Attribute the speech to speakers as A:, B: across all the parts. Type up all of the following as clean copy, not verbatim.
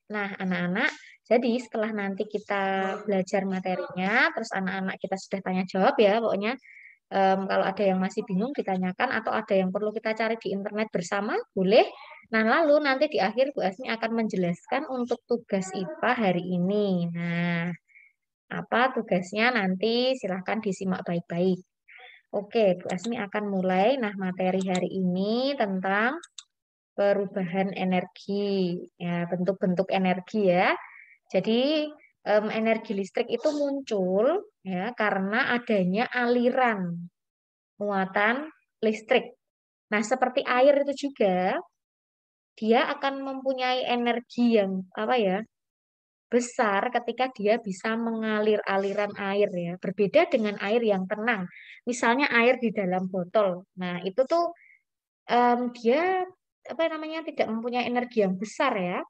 A: Nah, anak-anak, jadi setelah nanti kita belajar materinya, terus anak-anak kita sudah tanya jawab ya, pokoknya kalau ada yang masih bingung ditanyakan atau ada yang perlu kita cari di internet bersama, boleh. Nah, lalu nanti di akhir Bu Asmi akan menjelaskan untuk tugas IPA hari ini. Nah, apa tugasnya nanti silahkan disimak baik-baik. Oke, Bu Asmi akan mulai. Nah, materi hari ini tentang perubahan energi, ya, bentuk-bentuk energi ya. Jadi energi listrik itu muncul ya karena adanya aliran muatan listrik. Nah, seperti air itu juga, dia akan mempunyai energi yang apa ya besar ketika dia bisa mengalir aliran air ya. Berbeda dengan air yang tenang. Misalnya air di dalam botol. Nah, itu tuh dia apa namanya tidak mempunyai energi yang besar ya.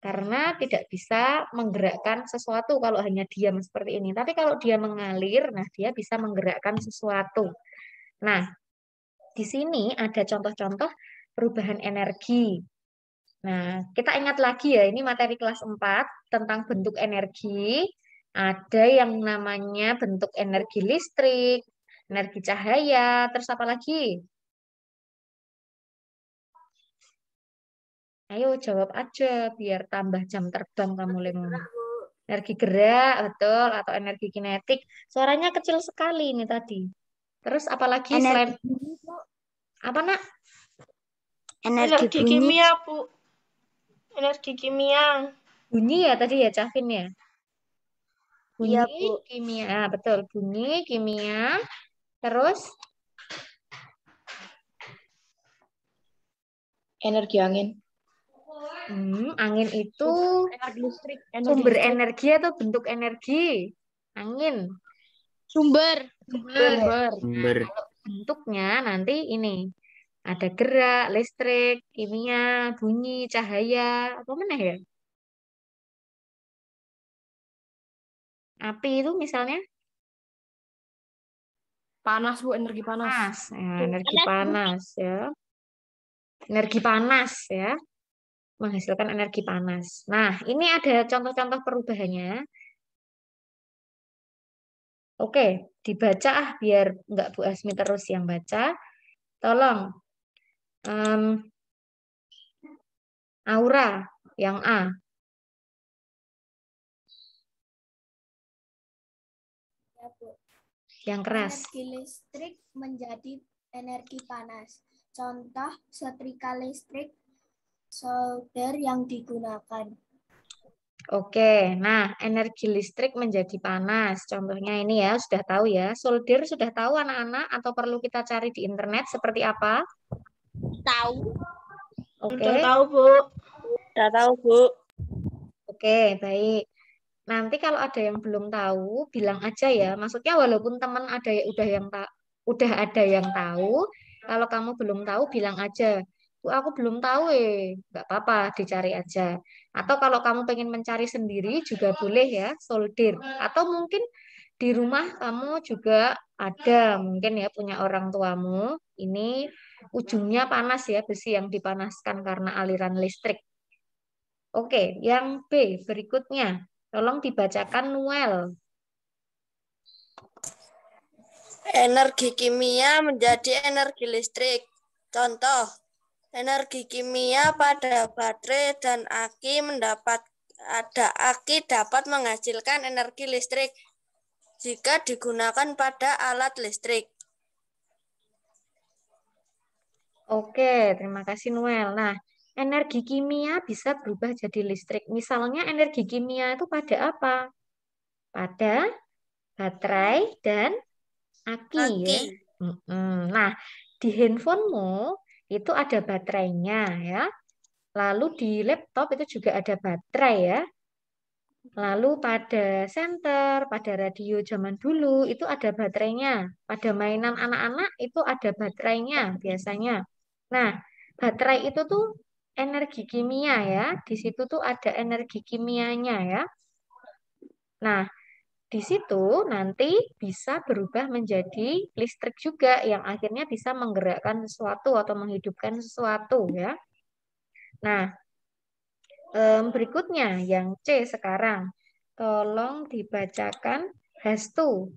A: Karena tidak bisa menggerakkan sesuatu kalau hanya diam seperti ini. Tapi kalau dia mengalir, nah dia bisa menggerakkan sesuatu. Nah, di sini ada contoh-contoh perubahan energi. Nah, kita ingat lagi ya, ini materi kelas 4 tentang bentuk energi. Ada yang namanya bentuk energi listrik, energi cahaya, terus apa lagi? Ayo jawab aja biar tambah jam terbang kamu Lemo. Energi gerak, betul, atau energi kinetik. Suaranya kecil sekali ini tadi. Terus apalagi selain
B: Energi bunyi, Bu.
A: apa nak?
B: Energi
C: Energi
B: bunyi.
C: kimia, Bu. Energi kimia.
A: Bunyi ya tadi ya Cavin ya.
B: Iya,
A: Bunyi
B: Bu.
A: kimia, ah, betul. Bunyi kimia. Terus
D: Energi angin.
A: angin itu
D: Energi listrik.
A: sumber energi atau bentuk energi? Angin.
C: Sumber.
A: Sumber. Nah, kalau bentuknya nanti ini ada gerak, listrik, kimia, bunyi, cahaya, apa mana ya? Api itu misalnya
D: Panas, Bu. Energi panas.
A: panas, ya, energi panas ya, energi panas ya, menghasilkan energi panas. Nah, ini ada contoh-contoh perubahannya. Oke, dibaca biar nggak Bu Asmi terus yang baca. Tolong, em, Aura yang A,
E: Ya, Bu.
A: yang keras.
E: Energi listrik menjadi energi panas. Contoh setrika listrik, solder yang digunakan.
A: Oke, nah energi listrik menjadi panas. Contohnya ini ya, sudah tahu ya. Solder sudah tahu anak-anak atau perlu kita cari di internet seperti apa?
C: Tahu.
A: Oke,
C: Udah tahu, Bu.
B: Udah tahu, Bu.
A: oke, baik. Nanti kalau ada yang belum tahu, bilang aja ya. Maksudnya walaupun teman ada yang udah ada yang tahu, kalau kamu belum tahu bilang aja. Bu, aku belum tahu nggak apa-apa, dicari aja. Atau kalau kamu pengen mencari sendiri juga boleh ya, solder. Atau mungkin di rumah kamu juga ada, mungkin ya punya orang tuamu. Ini ujungnya panas ya, besi yang dipanaskan karena aliran listrik. Oke, yang B berikutnya. Tolong dibacakan Noel.
B: Energi kimia menjadi energi listrik. Contoh, energi kimia pada baterai dan aki dapat menghasilkan energi listrik jika digunakan pada alat listrik.
A: Oke, terima kasih Noel. Nah, energi kimia bisa berubah jadi listrik. Misalnya energi kimia itu pada apa? Pada baterai dan aki ya.
B: Aki.
A: Nah, di handphonemu itu ada baterainya ya. Lalu di laptop itu juga ada baterai ya. Lalu pada senter, pada radio zaman dulu itu ada baterainya. Pada mainan anak-anak itu ada baterainya biasanya. Nah, baterai itu tuh energi kimia ya. Di situ tuh ada energi kimianya ya. Nah, di situ nanti bisa berubah menjadi listrik juga yang akhirnya bisa menggerakkan sesuatu atau menghidupkan sesuatu ya. Nah, Berikutnya yang C sekarang. Tolong dibacakan has to.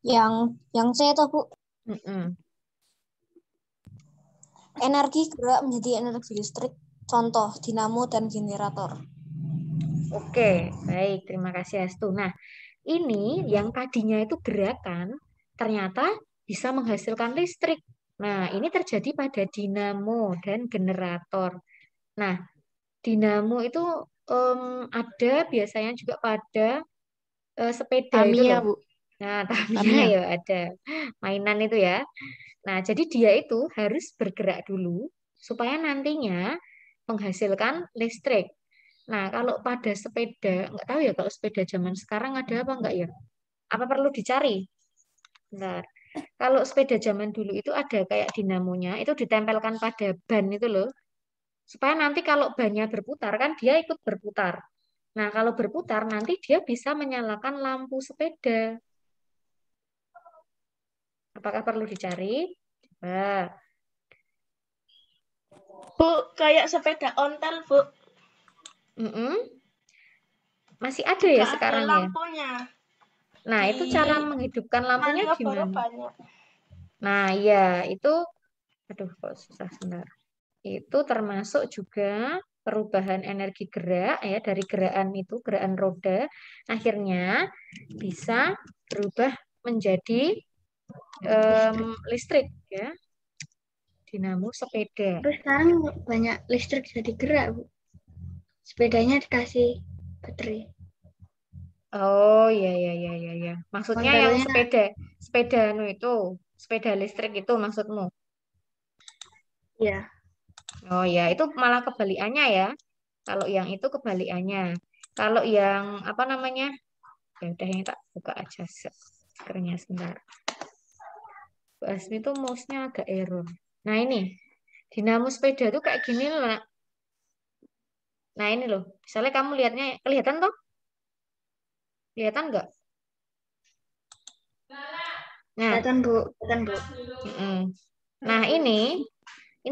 C: Yang C itu Bu,
A: Mm-mm.
C: energi gerak menjadi energi listrik. Contoh dinamo dan generator.
A: Oke, baik. Terima kasih Hastu. Nah, ini yang tadinya itu gerakan, ternyata bisa menghasilkan listrik. Nah, ini terjadi pada dinamo dan generator. Nah, dinamo itu ada biasanya juga pada sepeda itu
D: Tamiya,
A: loh.
D: Bu.
A: Nah, Tamiya
D: Tamiya.
A: ya ada mainan itu ya. Nah, jadi dia itu harus bergerak dulu supaya nantinya menghasilkan listrik. Nah, kalau pada sepeda, nggak tahu ya kalau sepeda zaman sekarang ada apa enggak ya? Apa perlu dicari? Bentar. Kalau sepeda zaman dulu itu ada kayak dinamonya, itu ditempelkan pada ban itu loh. Supaya nanti kalau bannya berputar kan dia ikut berputar. Nah, kalau berputar nanti dia bisa menyalakan lampu sepeda. Apakah perlu dicari? Coba.
C: Bu, kayak sepeda ontel, Bu.
A: Mm-mm. Masih ada ya
C: Juga ada
A: sekarang ya?
C: lampunya.
A: Nah, itu
C: Di
A: cara menghidupkan lampunya
C: Malioboro
A: gimana?
C: banyak.
A: Nah, ya itu, aduh kok susah sebentar. Itu termasuk juga perubahan energi gerak ya dari gerakan itu, gerakan roda, akhirnya bisa berubah menjadi listrik ya, dinamo sepeda.
C: Terus sekarang banyak listrik jadi gerak, Bu. Sepedanya dikasih baterai.
A: Oh iya iya iya iya iya. Maksudnya yang
C: Ontelnya,
A: sepeda anu itu, sepeda listrik itu maksudmu?
C: ya.
A: Oh ya, itu malah kebalikannya ya. Kalau yang itu kebalikannya. Kalau yang apa namanya? Ya udah ini tak buka aja screen-nya sebentar. Bu Asmi tuh mouse-nya agak error. Nah ini, dinamo sepeda tuh kayak gini loh, Nak. Nah ini loh, misalnya kamu lihatnya, kelihatan toh? Kelihatan nggak? Nah,
C: Kelihatan, Bu. Kelihatan, Bu.
A: mm-mm. Nah ini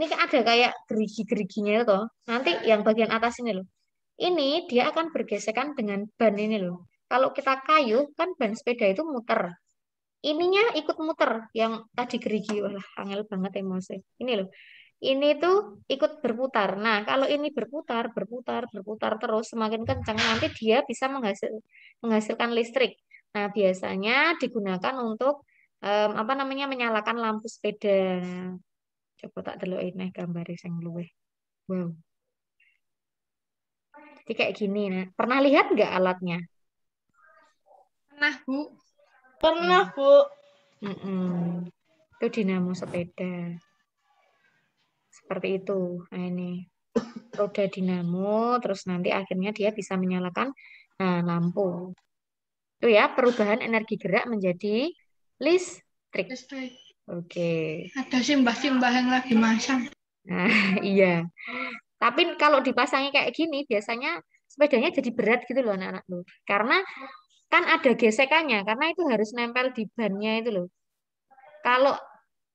A: kan ada kayak gerigi-geriginya itu toh. Nanti yang bagian atas ini loh. Ini dia akan bergesekan dengan ban ini loh. Kalau kita kayuh, kan ban sepeda itu muter. Ininya ikut muter, yang tadi gerigi. Wah, angel banget emosi. Ini loh. Ini tuh ikut berputar. Nah, kalau ini berputar, berputar, berputar terus semakin kencang, nanti dia bisa menghasilkan listrik. Nah, biasanya digunakan untuk apa namanya menyalakan lampu sepeda. Coba tak delok ini gambar yang luweh. Wow. Jadi kayak gini. Nah, pernah lihat nggak alatnya?
D: Pernah, Bu.
C: Pernah,
A: Hmm.
C: Bu.
A: Mm-mm. Itu dinamo sepeda. Seperti itu. Nah, ini roda dinamo, terus nanti akhirnya dia bisa menyalakan lampu. Itu ya, perubahan energi gerak menjadi listrik.
D: Listrik.
A: Oke.
D: Ada simbah-simbah yang lagi masang.
A: Nah, iya. Tapi kalau dipasangnya kayak gini, biasanya sepedanya jadi berat gitu loh anak-anak loh. Karena kan ada gesekannya, karena itu harus nempel di bannya itu loh. Kalau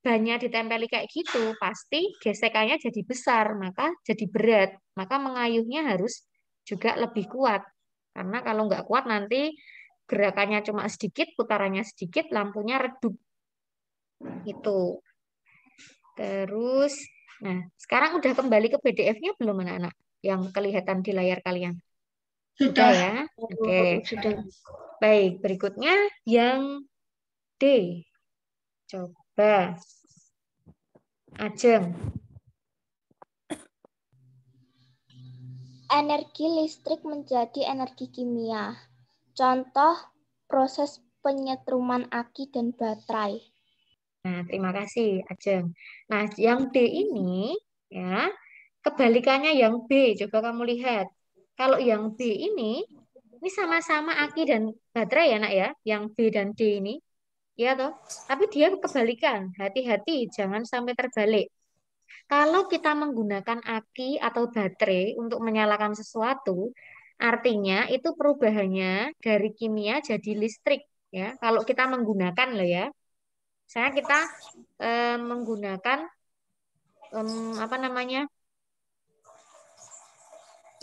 A: bannya ditempeli kayak gitu, pasti gesekannya jadi besar, maka jadi berat. Maka mengayuhnya harus juga lebih kuat. Karena kalau nggak kuat nanti gerakannya cuma sedikit, putarannya sedikit, lampunya redup. Itu. Terus, nah sekarang udah kembali ke PDF-nya belum anak-anak? Yang kelihatan di layar kalian? Sudah
D: Sudah.
A: ya? Oke.
C: Sudah.
A: Baik, berikutnya yang D. Coba. Ajeng.
E: Energi listrik menjadi energi kimia. Contoh proses penyetruman aki dan baterai.
A: Nah, terima kasih, Ajeng. Nah, yang D ini, ya, kebalikannya yang B. Coba kamu lihat. Kalau yang B ini sama-sama aki dan baterai ya, nak ya. Yang B dan D ini. Ya, toh. Tapi dia kebalikan. Hati-hati, jangan sampai terbalik. Kalau kita menggunakan aki atau baterai untuk menyalakan sesuatu, artinya itu perubahannya dari kimia jadi listrik. Ya, kalau kita menggunakan loh ya. Saya kita menggunakan apa namanya?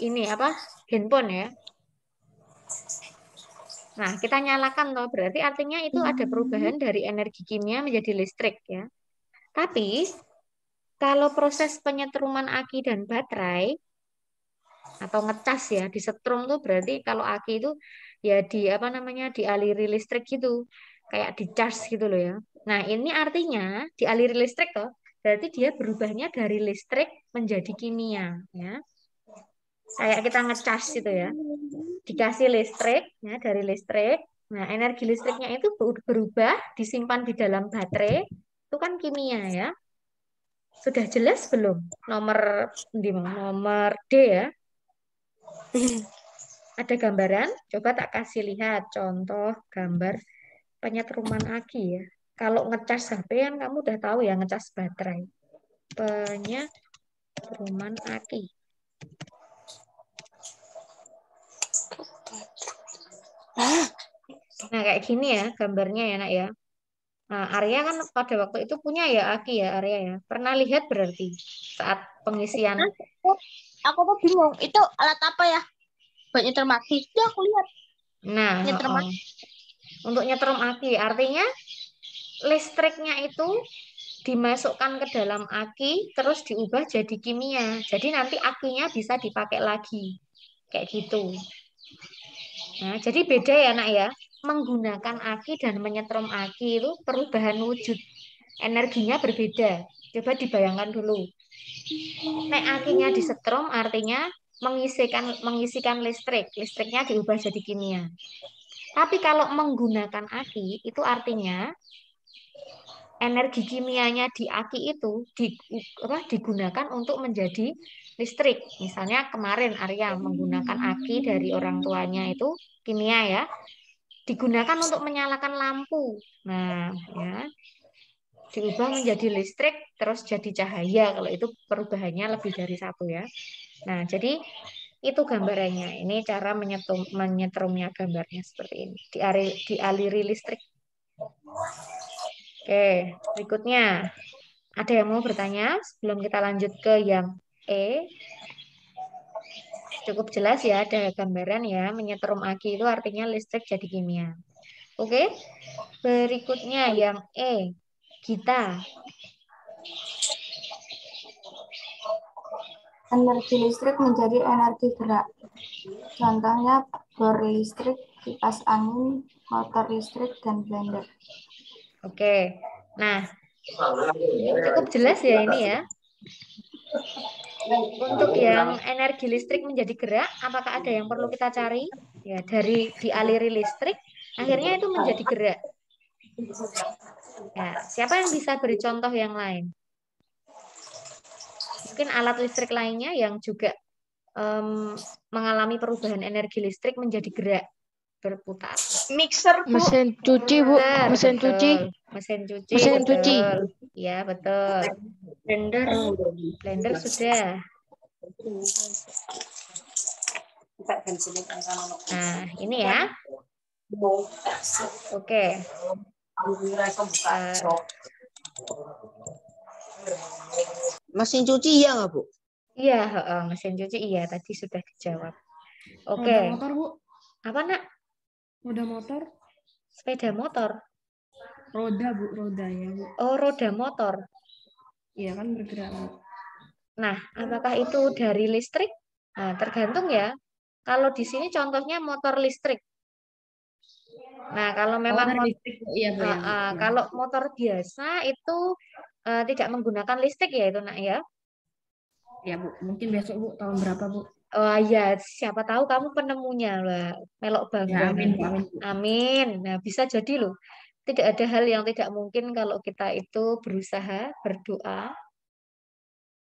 A: Ini apa? Handphone ya. Nah, kita nyalakan toh, berarti artinya itu ada perubahan dari energi kimia menjadi listrik ya. Tapi kalau proses penyetruman aki dan baterai atau ngecas ya, disetrum tuh berarti kalau aki itu ya di apa namanya dialiri listrik gitu, kayak di charge gitu loh ya. Nah, ini artinya dialiri listrik toh, berarti dia berubahnya dari listrik menjadi kimia ya. Kayak kita ngecas gitu ya. Dikasih listrik ya dari listrik. Nah, energi listriknya itu berubah disimpan di dalam baterai. Itu kan kimia ya. Sudah jelas belum? Nomor D ya. Ada gambaran? Coba tak kasih lihat contoh gambar penyetruman aki ya. Kalau ngecas HP kan kamu udah tahu ya ngecas baterai. Penyetruman aki. Nah, kayak gini ya gambarnya ya, Nak ya. Nah, Arya kan pada waktu itu punya ya aki ya, Arya ya. Pernah lihat berarti saat pengisian.
E: Aku tuh bingung, itu alat apa ya? Buat nyetir mati. Itu aku lihat.
A: Nah,
E: Nyetir mati.
A: untuk nyetrum aki artinya listriknya itu dimasukkan ke dalam aki terus diubah jadi kimia. Jadi nanti akinya bisa dipakai lagi. Kayak gitu. Nah, jadi beda ya, Nak ya. Menggunakan aki dan menyetrum aki itu perubahan wujud. Energinya berbeda. Coba dibayangkan dulu. Nek akinya disetrum artinya mengisikan listrik. Listriknya diubah jadi kimia. Tapi kalau menggunakan aki itu artinya energi kimianya di aki itu digunakan untuk menjadi listrik. Misalnya kemarin Arya menggunakan aki dari orang tuanya itu kimia ya, digunakan untuk menyalakan lampu. Nah, ya, diubah menjadi listrik terus jadi cahaya kalau itu perubahannya lebih dari satu ya. Nah, jadi itu gambarannya. Ini cara menyetrumnya gambarnya seperti ini. Dialiri listrik. Oke, berikutnya. Ada yang mau bertanya sebelum kita lanjut ke yang E? Cukup jelas ya, ada gambaran ya. Menyetrum aki itu artinya listrik jadi kimia. Oke, berikutnya yang E. Gita.
C: Energi listrik menjadi energi gerak. Contohnya bor listrik, kipas angin, motor listrik, dan blender.
A: Oke, nah cukup jelas ya ini ya. Untuk yang energi listrik menjadi gerak, apakah ada yang perlu kita cari? Ya, dari dialiri listrik, akhirnya itu menjadi gerak. Ya, siapa yang bisa beri contoh yang lain? Mungkin alat listrik lainnya yang juga mengalami perubahan energi listrik menjadi gerak berputar.
F: Mixer, Bu.
D: Mesin cuci, Bu.
A: Benar,
D: Mesin
A: betul.
D: cuci.
A: Mesin cuci,
D: Mesin
A: betul.
D: cuci.
A: Ya, betul. Blender sudah. Nah, ini ya. Oke.
F: Mesin cuci iya nggak, Bu?
A: Iya, mesin cuci iya tadi sudah dijawab. Oke.
D: Roda motor, Bu.
A: Apa, Nak?
D: Roda motor.
A: Sepeda motor.
D: Roda, Bu. Roda ya, Bu.
A: Oh, roda motor.
D: Iya kan bergerak, Bu.
A: Nah, apakah itu dari listrik? Nah, tergantung ya. Kalau di sini contohnya motor listrik. Nah, kalau memang
D: dari listrik, Bu. Iya, Bu. Ya.
A: kalau motor biasa itu tidak menggunakan listrik ya itu, Nak ya.
D: Ya, Bu. Mungkin besok, Bu. Tahun berapa, Bu?
A: Oh iya, siapa tahu kamu penemunya lah. Melok
D: Ya,
A: bangga
D: amin,
A: nanti.
D: Bu. Amin, Bu.
A: Amin. Nah, bisa jadi loh. Tidak ada hal yang tidak mungkin kalau kita itu berusaha, berdoa.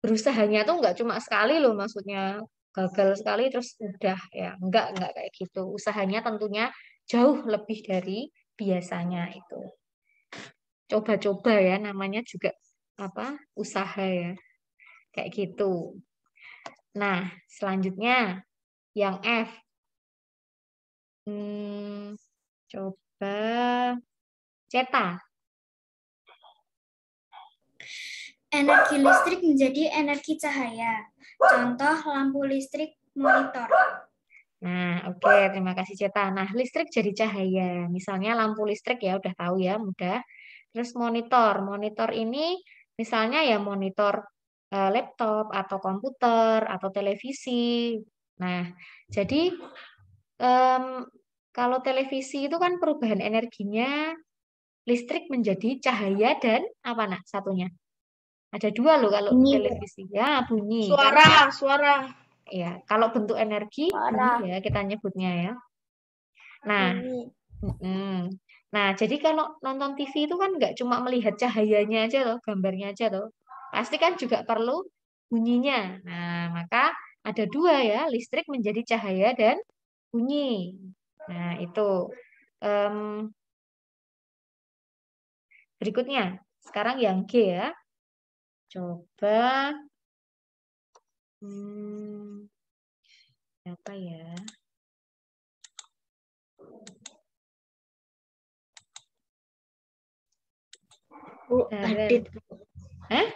A: Berusahanya tuh nggak cuma sekali loh, maksudnya gagal sekali terus udah ya. Enggak kayak gitu. Usahanya tentunya jauh lebih dari biasanya itu. Coba-coba ya, namanya juga apa? Usaha ya. Kayak gitu. Nah, selanjutnya yang F. Coba Ceta.
G: energi listrik menjadi energi cahaya. Contoh lampu listrik monitor.
A: Nah, oke, terima kasih Ceta. Nah, listrik jadi cahaya. Misalnya lampu listrik ya, udah tahu ya, mudah. Terus monitor. Monitor ini misalnya ya monitor laptop atau komputer atau televisi. Nah, jadi em, kalau televisi itu kan perubahan energinya listrik menjadi cahaya dan apa nak satunya? Ada dua loh kalau
E: Bunyi.
A: televisi. Ya, bunyi. Karena
F: Suara.
A: ya, kalau bentuk energi
E: Suara.
A: bunyi ya kita nyebutnya ya. Nah,
E: Bunyi.
A: nah, jadi kalau nonton TV itu kan nggak cuma melihat cahayanya aja loh, gambarnya aja loh. Pasti kan juga perlu bunyinya. Nah, maka ada dua ya, listrik menjadi cahaya dan bunyi. Nah, itu. Em, berikutnya, sekarang yang G ya. Coba. Apa ya?
E: Bu,
A: Darel.
E: Adit.
A: Hah?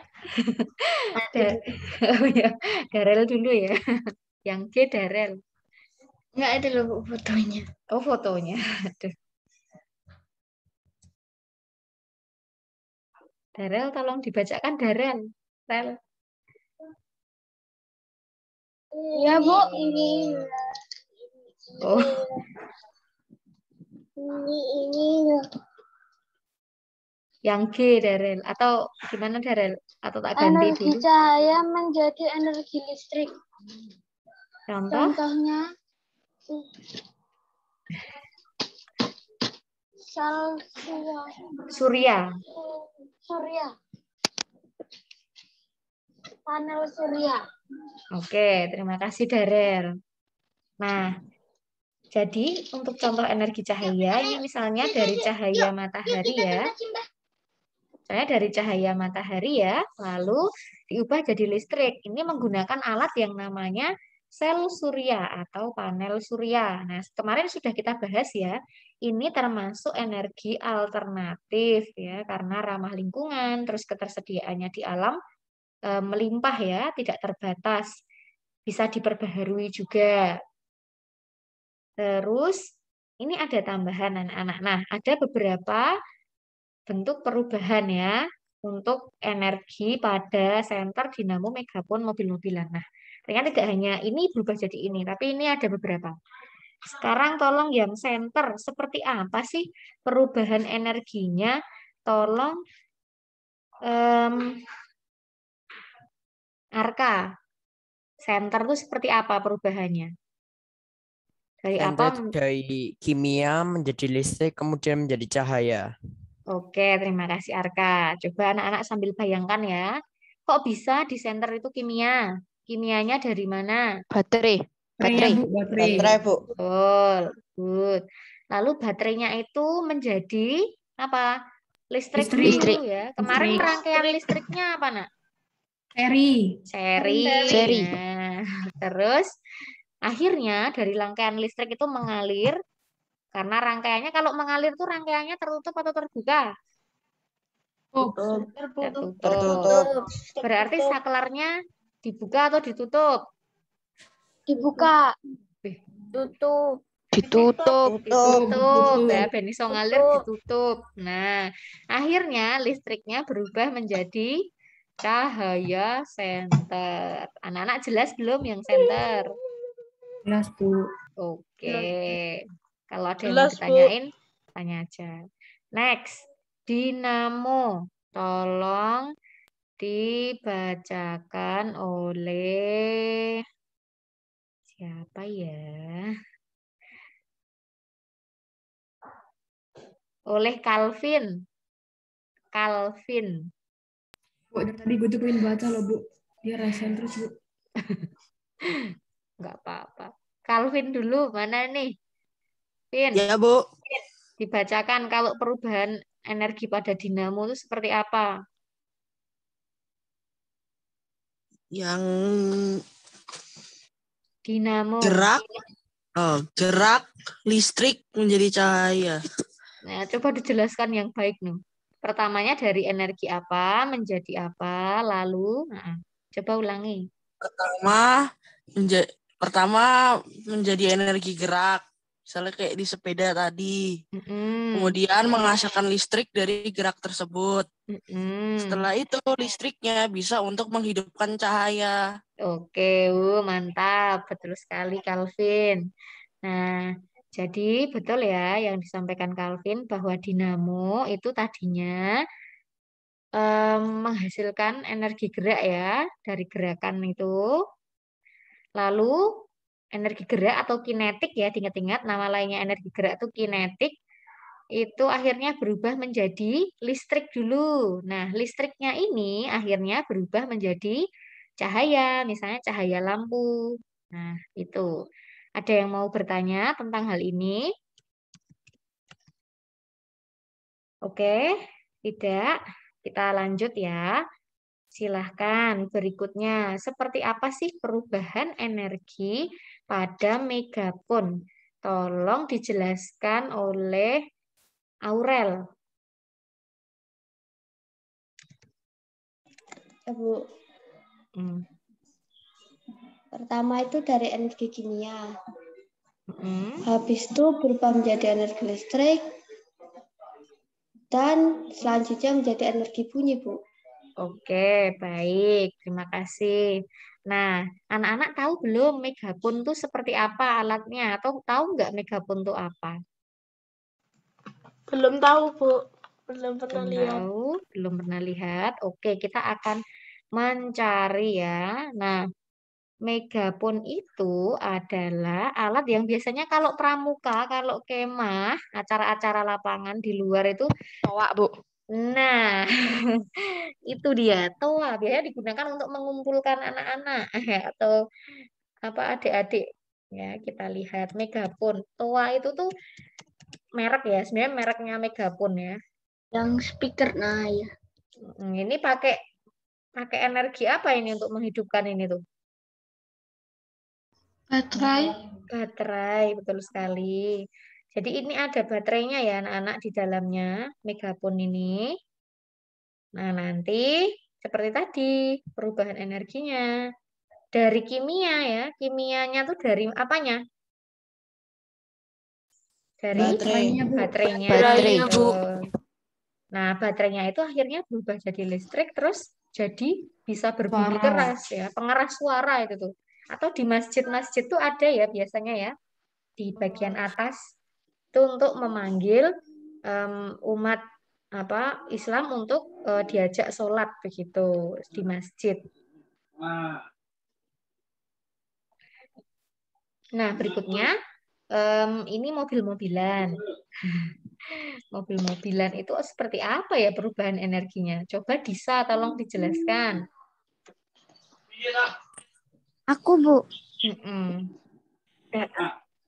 A: Oh ya, Darel dulu ya. Yang G Darel.
E: Enggak ada loh Bu, fotonya.
A: Oh, fotonya. Aduh. Darel, tolong dibacakan Darel. Rel.
E: Iya Bu. Ini.
A: Oh,
E: Ini.
A: yang G Darel. Atau gimana Darel? Atau tak ganti
E: Energi
A: dulu?
E: cahaya menjadi energi listrik.
A: Contoh?
E: Contohnya sel
A: Surya.
E: surya. Panel surya.
A: Oke, terima kasih Darel. Nah, jadi untuk contoh energi cahaya, ini misalnya dari cahaya matahari ya. Misalnya dari cahaya matahari ya, lalu diubah jadi listrik. Ini menggunakan alat yang namanya sel surya atau panel surya. Nah, kemarin sudah kita bahas ya, ini termasuk energi alternatif ya, karena ramah lingkungan, terus ketersediaannya di alam melimpah ya, tidak terbatas. Bisa diperbaharui juga. Terus ini ada tambahan anak-anak. Nah, ada beberapa bentuk perubahan ya untuk energi pada senter, dinamo, megapon, mobil-mobilan. Nah, ternyata tidak hanya ini berubah jadi ini, tapi ini ada beberapa. Sekarang tolong yang senter, seperti apa sih perubahan energinya? Tolong Arka, senter itu seperti apa perubahannya? Dari apa?
H: Dari kimia menjadi listrik, kemudian menjadi cahaya.
A: Oke, terima kasih Arka. Coba anak-anak sambil bayangkan ya. Kok bisa di senter itu kimia? Kimianya dari mana?
F: Baterai.
D: Baterai, Bu, baterai.
F: Baterai, Bu.
A: Betul, good. Lalu baterainya itu menjadi apa? Listrik
D: Listrik.
A: dulu ya. Kemarin
D: Listrik.
A: rangkaian listriknya apa, Nak?
D: Seri.
A: Seri. Nah, terus akhirnya dari rangkaian listrik itu mengalir karena rangkaiannya kalau mengalir tuh rangkaiannya tertutup atau terbuka? Tertutup. Berarti saklarnya dibuka atau ditutup?
E: Dibuka.
G: Tutup.
F: Ditutup.
A: Ya, ben iso ngalir ditutup. Nah, akhirnya listriknya berubah menjadi cahaya senter. Anak-anak jelas belum yang senter?
D: Jelas, Bu.
A: Oke. Kalau ada yang mau
F: Jelas, Bu.
A: ditanyain, tanya aja. Next, dinamo. Tolong dibacakan oleh siapa ya? Oleh Calvin. Calvin.
D: Bu, dari tadi gue tuh pengen baca loh, Bu. Dia resen terus, Bu.
A: Enggak apa-apa. Calvin dulu, mana nih? Vin,
F: Ya, Bu.
A: dibacakan kalau perubahan energi pada dinamo itu seperti apa?
F: Yang
A: Dinamo.
F: gerak listrik menjadi cahaya.
A: Nah, coba dijelaskan yang baik nih. Pertamanya dari energi apa menjadi apa, lalu, coba ulangi.
F: Pertama menjadi energi gerak, misalnya kayak di sepeda tadi. Kemudian menghasilkan listrik dari gerak tersebut. Setelah itu listriknya bisa untuk menghidupkan cahaya.
A: Oke, mantap, betul sekali Calvin. Nah, jadi betul ya yang disampaikan Calvin bahwa dinamo itu tadinya menghasilkan energi gerak ya dari gerakan itu. Lalu energi gerak atau kinetik ya, diingat-ingat nama lainnya energi gerak itu kinetik, itu akhirnya berubah menjadi listrik dulu. Nah, listriknya ini akhirnya berubah menjadi cahaya, misalnya cahaya lampu. Nah, itu. Ada yang mau bertanya tentang hal ini? Oke, tidak. Kita lanjut ya. Silahkan berikutnya. Seperti apa sih perubahan energi pada megapun? Tolong dijelaskan oleh Aurel.
I: Bu. Pertama itu dari energi kimia. Habis itu berubah menjadi energi listrik. Dan selanjutnya menjadi energi bunyi, Bu.
A: Oke, baik. Terima kasih. Nah, anak-anak tahu belum megapun itu seperti apa alatnya? Atau tahu nggak megapun itu apa?
J: Belum tahu, Bu. Belum pernah
A: Belum
J: lihat.
A: tahu, belum pernah lihat. Oke, kita akan mencari ya. Nah, megapun itu adalah alat yang biasanya kalau pramuka, kalau kemah, acara-acara lapangan di luar itu
F: Toa, Bu.
A: Nah, itu dia. Toa biasanya digunakan untuk mengumpulkan anak-anak atau apa adik-adik. Ya, kita lihat megapun. Toa itu tuh merek ya, sebenarnya mereknya megapun ya.
I: Yang speaker, nah ya.
A: Ini pakai energi apa ini untuk menghidupkan ini tuh? Baterai, betul sekali. Jadi ini ada baterainya ya anak-anak di dalamnya megapun ini. Nah, nanti seperti tadi perubahan energinya dari kimia ya. Kimianya tuh dari apanya? Dari baterainya.
F: Baterai, Bu.
A: Nah, baterainya itu akhirnya berubah jadi listrik terus jadi bisa berbunyi keras ya, pengeras suara itu tuh. Atau di masjid-masjid tuh ada ya biasanya ya di bagian atas itu untuk memanggil umat Islam untuk diajak sholat begitu di masjid. Nah, berikutnya ini mobil-mobilan. Mobil-mobilan itu seperti apa ya perubahan energinya? Coba Disa, tolong dijelaskan.
E: Aku, Bu.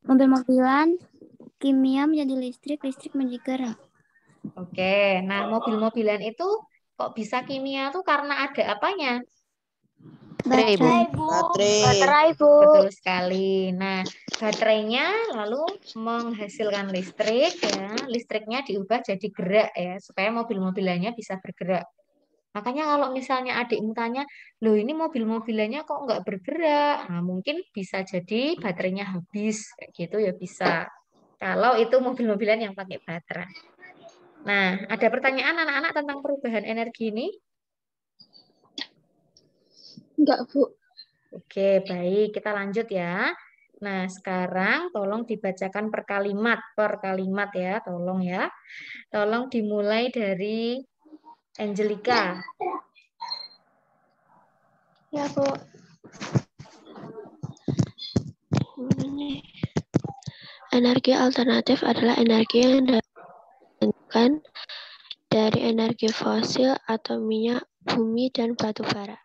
E: Mobil-mobilan, kimia menjadi listrik, listrik menjadi gerak.
A: Oke, nah mobil-mobilan itu kok bisa kimia tuh karena ada apanya?
E: Baterai, Bu.
I: Baterai, Bu.
A: Betul sekali. Nah, baterainya lalu menghasilkan listrik ya. Listriknya diubah jadi gerak ya, supaya mobil-mobilannya bisa bergerak. Makanya kalau misalnya adikmu tanya, loh ini mobil-mobilannya kok nggak bergerak? Nah, mungkin bisa jadi baterainya habis, kayak gitu ya bisa. Kalau itu mobil-mobilan yang pakai baterai. Nah, ada pertanyaan anak-anak tentang perubahan energi ini?
I: Enggak, Bu.
A: Oke, baik. Kita lanjut ya. Nah, sekarang tolong dibacakan per kalimat ya, tolong ya. Tolong dimulai dari Angelica.
J: Ya, Bu. Energi alternatif adalah energi yang datangkan dari energi fosil atau minyak, bumi, dan batu bara.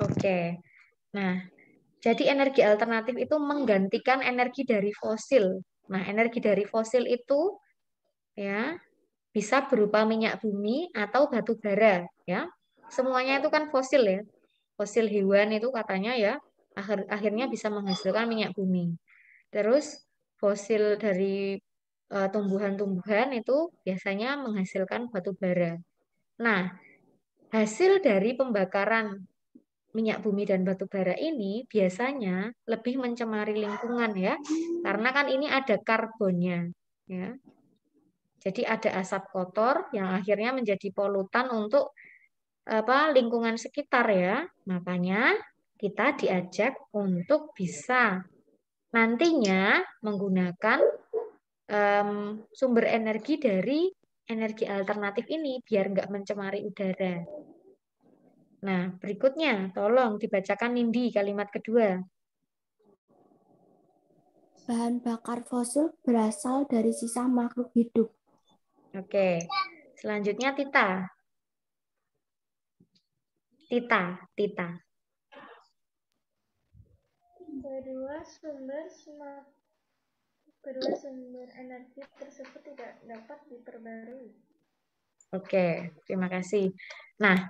A: Oke. Nah, jadi energi alternatif itu menggantikan energi dari fosil. Nah, energi dari fosil itu ya bisa berupa minyak bumi atau batu bara ya. Semuanya itu kan fosil ya. Fosil hewan itu katanya ya akhirnya bisa menghasilkan minyak bumi. Terus fosil dari tumbuhan-tumbuhan itu biasanya menghasilkan batu bara. Nah, hasil dari pembakaran minyak bumi dan batu bara ini biasanya lebih mencemari lingkungan ya, karena kan ini ada karbonnya ya. Jadi ada asap kotor yang akhirnya menjadi polutan untuk lingkungan sekitar ya. Makanya kita diajak untuk bisa nantinya menggunakan sumber energi dari energi alternatif ini biar nggak mencemari udara. Nah, berikutnya tolong dibacakan Nindi kalimat kedua.
I: Bahan bakar fosil berasal dari sisa makhluk hidup.
A: Oke, selanjutnya Tita. Tita.
K: Kedua sumber energi tersebut tidak dapat diperbarui.
A: Oke, terima kasih. Nah,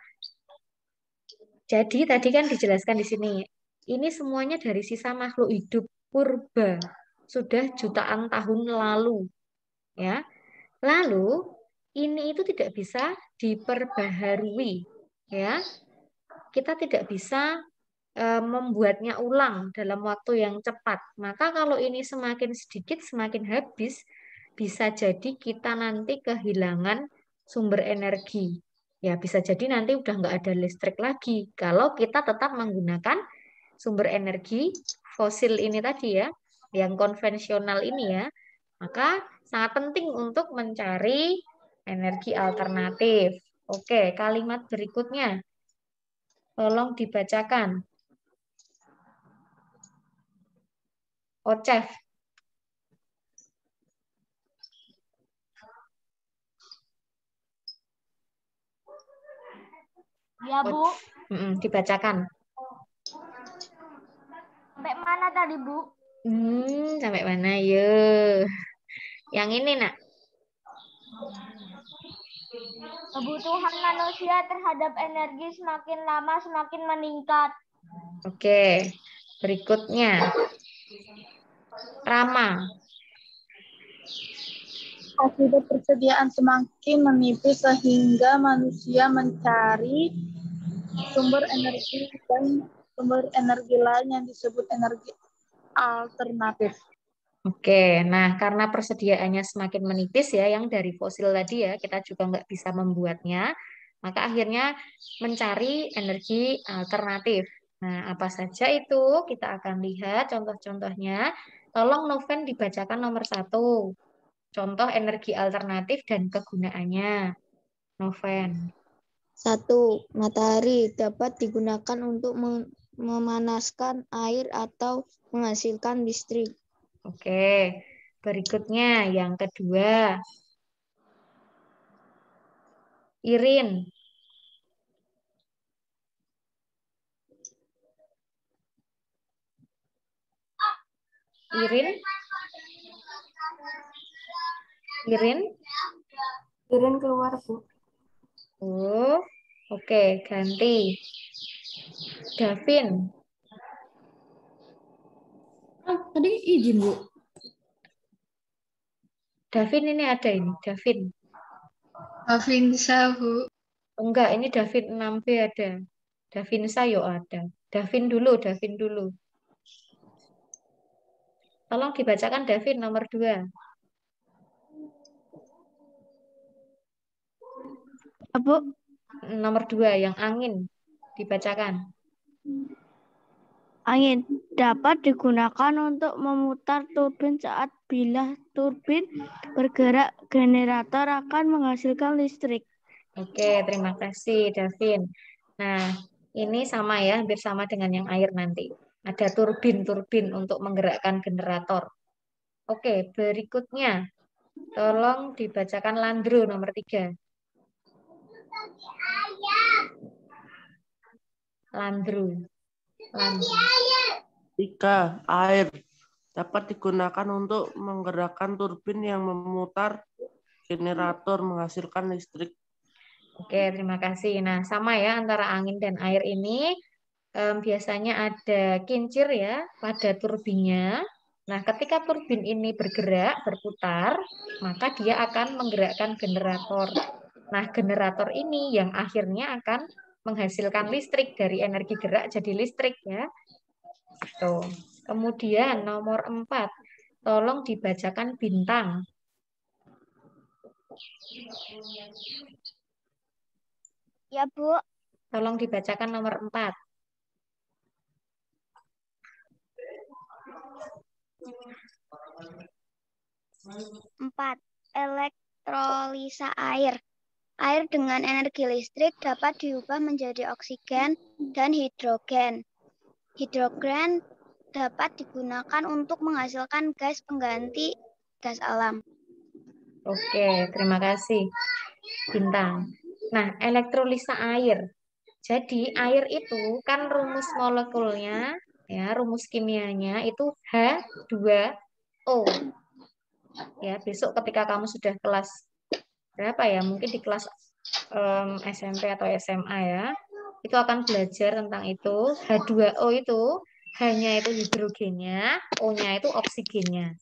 A: jadi tadi kan dijelaskan di sini, ini semuanya dari sisa makhluk hidup purba, sudah jutaan tahun lalu, ya. Lalu ini itu tidak bisa diperbaharui, ya. Kita tidak bisa membuatnya ulang dalam waktu yang cepat. Maka kalau ini semakin sedikit, semakin habis, bisa jadi kita nanti kehilangan sumber energi. Ya, bisa jadi nanti udah nggak ada listrik lagi. Kalau kita tetap menggunakan sumber energi fosil ini tadi ya, yang konvensional ini ya, maka sangat penting untuk mencari energi alternatif. Oke, kalimat berikutnya. Tolong dibacakan. Ocef.
E: Ya, Bu.
A: Dibacakan.
E: Sampai mana tadi, Bu?
A: Sampai mana? Yo. Yang ini, Nak.
E: Kebutuhan manusia terhadap energi semakin lama semakin meningkat.
A: Oke. Berikutnya. Rama.
L: Akibat persediaan semakin menipis sehingga manusia mencari sumber energi dan sumber energi lain yang disebut energi alternatif.
A: Oke, nah karena persediaannya semakin menipis ya, yang dari fosil tadi ya, kita juga nggak bisa membuatnya, maka akhirnya mencari energi alternatif. Nah, apa saja itu? Kita akan lihat contoh-contohnya. Tolong Noven dibacakan nomor 1. Contoh energi alternatif dan kegunaannya. Noven.
I: 1. Matahari dapat digunakan untuk memanaskan air atau menghasilkan listrik.
A: Oke, berikutnya yang kedua. Irin.
C: Irin keluar, Bu.
A: Oh, oke, ganti. Davin.
D: Tadi izin, Bu.
A: Davin ini ada ini, Davin.
M: Davinsa, Bu.
A: Enggak, ini Davin 6B ada. Davinsa yo ada. Davin dulu. Tolong dibacakan Davin nomor 2.
E: Bu.
A: Nomor 2 yang angin. Dibacakan.
E: Angin dapat digunakan untuk memutar turbin saat bila turbin bergerak, generator akan menghasilkan listrik.
A: Oke, terima kasih Davin. Nah, ini sama ya, hampir sama dengan yang air nanti. Ada turbin untuk menggerakkan generator. Oke, berikutnya. Tolong dibacakan Landro nomor 3. Landro.
F: 3. Air dapat digunakan untuk menggerakkan turbin yang memutar generator menghasilkan listrik.
A: Oke, terima kasih. Nah, sama ya antara angin dan air ini biasanya ada kincir ya pada turbinnya. Nah, ketika turbin ini bergerak, berputar, maka dia akan menggerakkan generator. Nah, generator ini yang akhirnya akan menghasilkan listrik dari energi gerak jadi listrik ya. Tuh. Kemudian nomor 4, tolong dibacakan bintang.
E: Ya, Bu.
A: Tolong dibacakan nomor 4.
E: Elektrolisa air. Air dengan energi listrik dapat diubah menjadi oksigen dan hidrogen. Hidrogen dapat digunakan untuk menghasilkan gas pengganti gas alam.
A: Oke, terima kasih, Bintang. Nah, elektrolisa air. Jadi, air itu kan rumus molekulnya, ya, rumus kimianya itu H2O. Ya, besok ketika kamu sudah kelas berapa ya? Mungkin di kelas SMP atau SMA ya. Itu akan belajar tentang itu. H2O itu hanya itu hidrogennya, O-nya itu oksigennya.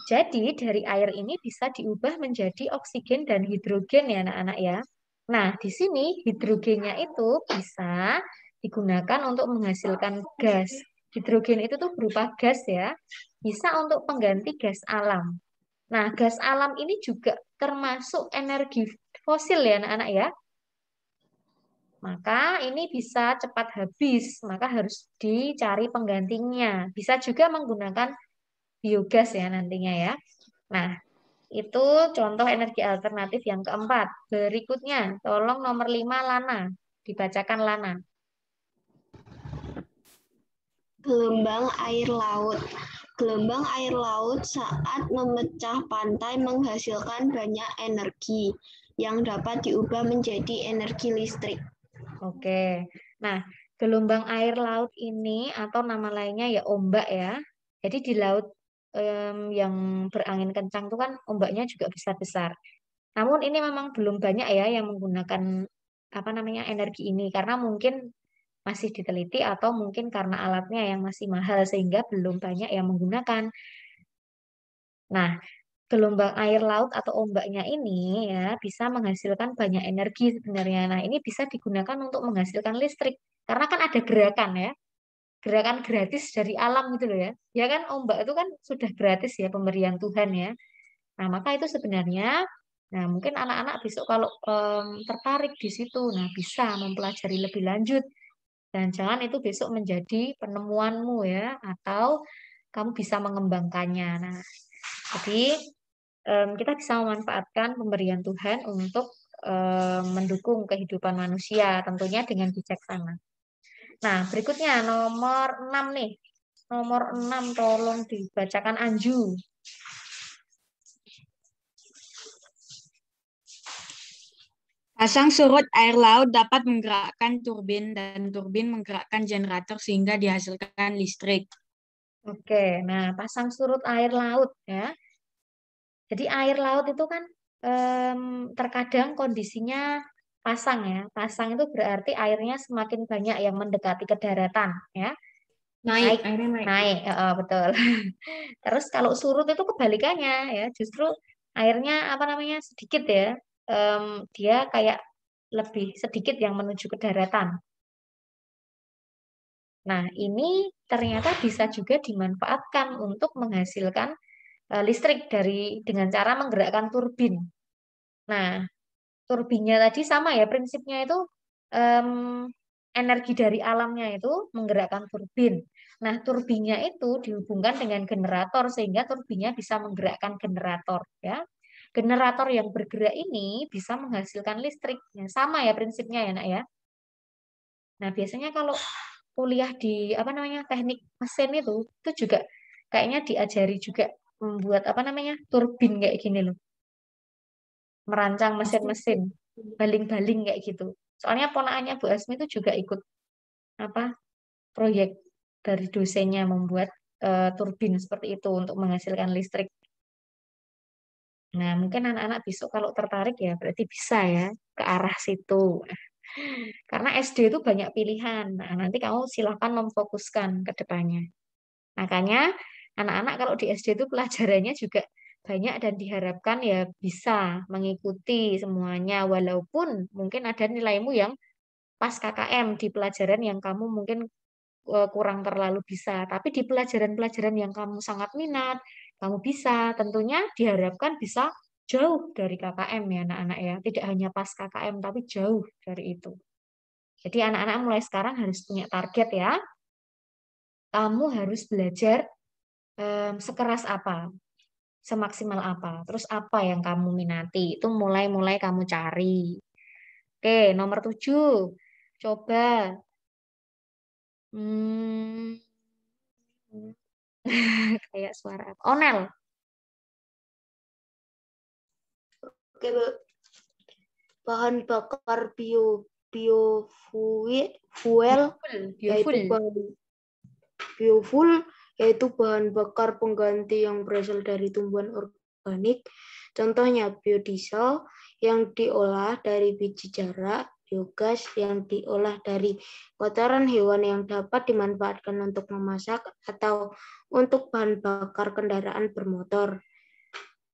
A: Jadi dari air ini bisa diubah menjadi oksigen dan hidrogen ya anak-anak ya. Nah, di sini hidrogennya itu bisa digunakan untuk menghasilkan gas. Hidrogen itu tuh berupa gas ya. Bisa untuk pengganti gas alam. Nah, gas alam ini juga termasuk energi fosil ya anak-anak ya. Maka ini bisa cepat habis, maka harus dicari penggantinya. Bisa juga menggunakan biogas ya nantinya ya. Nah, itu contoh energi alternatif yang keempat. Berikutnya, tolong nomor 5 Lana. Dibacakan Lana.
J: Gelombang air laut. Gelombang air laut saat memecah pantai menghasilkan banyak energi yang dapat diubah menjadi energi listrik.
A: Oke. Nah, gelombang air laut ini atau nama lainnya ya ombak ya. Jadi di laut yang berangin kencang itu kan ombaknya juga besar-besar. Namun ini memang belum banyak ya yang menggunakan apa namanya energi ini karena mungkin masih diteliti atau mungkin karena alatnya yang masih mahal sehingga belum banyak yang menggunakan. Nah, gelombang air laut atau ombaknya ini ya bisa menghasilkan banyak energi sebenarnya. Nah, ini bisa digunakan untuk menghasilkan listrik karena kan ada gerakan ya. Gerakan gratis dari alam gitu loh ya. Ya kan ombak itu kan sudah gratis ya pemberian Tuhan ya. Nah, maka itu sebenarnya nah mungkin anak-anak besok kalau tertarik di situ nah bisa mempelajari lebih lanjut dan jangan itu besok menjadi penemuanmu ya atau kamu bisa mengembangkannya. Nah, jadi kita bisa memanfaatkan pemberian Tuhan untuk mendukung kehidupan manusia tentunya dengan bijaksana. Nah, berikutnya nomor 6 nih. Nomor 6 tolong dibacakan Anju.
M: Pasang surut air laut dapat menggerakkan turbin dan turbin menggerakkan generator sehingga dihasilkan listrik.
A: Oke, nah pasang surut air laut ya. Jadi air laut itu kan terkadang kondisinya pasang ya. Pasang itu berarti airnya semakin banyak yang mendekati ke daratan ya.
D: Naik, airnya naik.
A: Naik, betul. Terus kalau surut itu kebalikannya ya, justru airnya apa namanya sedikit ya. Dia kayak lebih sedikit yang menuju ke daratan. Nah, ini ternyata bisa juga dimanfaatkan untuk menghasilkan listrik dengan cara menggerakkan turbin. Nah, turbinnya tadi sama ya prinsipnya itu energi dari alamnya itu menggerakkan turbin. Nah, turbinnya itu dihubungkan dengan generator sehingga turbinnya bisa menggerakkan generator ya. Generator yang bergerak ini bisa menghasilkan listrik. Nah, sama ya prinsipnya ya, Nak ya. Nah, biasanya kalau kuliah di apa namanya teknik mesin itu juga kayaknya diajari juga membuat apa namanya turbin kayak gini loh, merancang mesin-mesin, baling-baling kayak gitu. Soalnya ponakannya Bu Asmi itu juga ikut apa proyek dari dosennya membuat turbin seperti itu untuk menghasilkan listrik. Nah mungkin anak-anak besok kalau tertarik ya berarti bisa ya ke arah situ. Karena SD itu banyak pilihan. Nah, nanti kamu silahkan memfokuskan ke depannya. Makanya anak-anak kalau di SD itu pelajarannya juga banyak dan diharapkan ya bisa mengikuti semuanya walaupun mungkin ada nilaimu yang pas KKM di pelajaran yang kamu mungkin kurang terlalu bisa, tapi di pelajaran-pelajaran yang kamu sangat minat, kamu bisa, tentunya diharapkan bisa jauh dari KKM ya anak-anak ya, tidak hanya pas KKM tapi jauh dari itu. Jadi anak-anak mulai sekarang harus punya target ya. Kamu harus belajar sekeras apa, semaksimal apa, terus apa yang kamu minati, itu mulai-mulai kamu cari. Oke, nomor 7. Coba. Kayak suara Onel.
N: Oke, Bu. Bahan bakar biofuel yaitu bahan bakar pengganti yang berasal dari tumbuhan organik. Contohnya biodiesel yang diolah dari biji jarak, biogas yang diolah dari kotoran hewan yang dapat dimanfaatkan untuk memasak atau untuk bahan bakar kendaraan bermotor.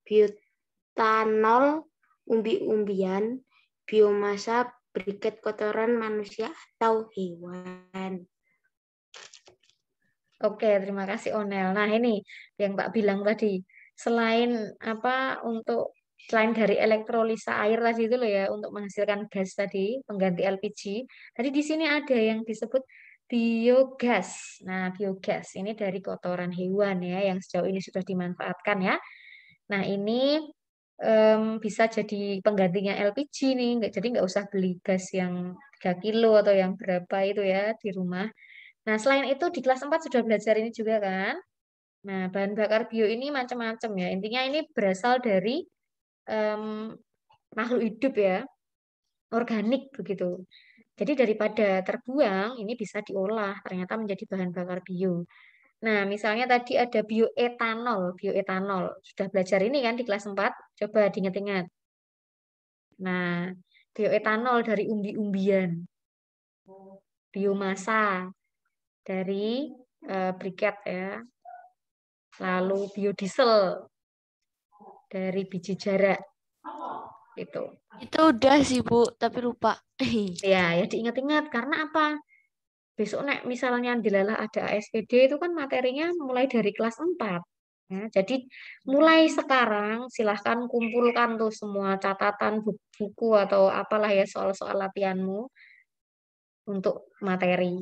N: Bioetanol, umbi-umbian, biomasa, briket kotoran manusia atau hewan.
A: Oke, terima kasih Onel. Nah, ini yang Pak bilang tadi. Selain dari elektrolisa air tadi itu loh ya, untuk menghasilkan gas tadi, pengganti LPG. Tadi di sini ada yang disebut biogas. Nah, biogas ini dari kotoran hewan ya, yang sejauh ini sudah dimanfaatkan ya. Nah, ini bisa jadi penggantinya LPG nih, jadi nggak usah beli gas yang 3 kilo atau yang berapa itu ya di rumah. Nah, selain itu di kelas 4 sudah belajar ini juga kan? Nah, bahan bakar bio ini macam-macam ya. Intinya ini berasal dari makhluk hidup ya, organik begitu. Jadi daripada terbuang, ini bisa diolah, ternyata menjadi bahan bakar bio. Nah, misalnya tadi ada bioetanol. Bioetanol. Sudah belajar ini kan di kelas 4? Coba diingat-ingat. Nah, bioetanol dari umbi-umbian. Biomasa dari briket ya. Lalu biodiesel dari biji jarak. Itu
I: udah sih Bu, tapi lupa.
A: Ya diingat-ingat karena apa? Besok misalnya dilalah ada ASPD itu kan materinya mulai dari kelas 4. Ya, jadi mulai sekarang silahkan kumpulkan tuh semua catatan buku atau apalah ya soal-soal latihanmu untuk materi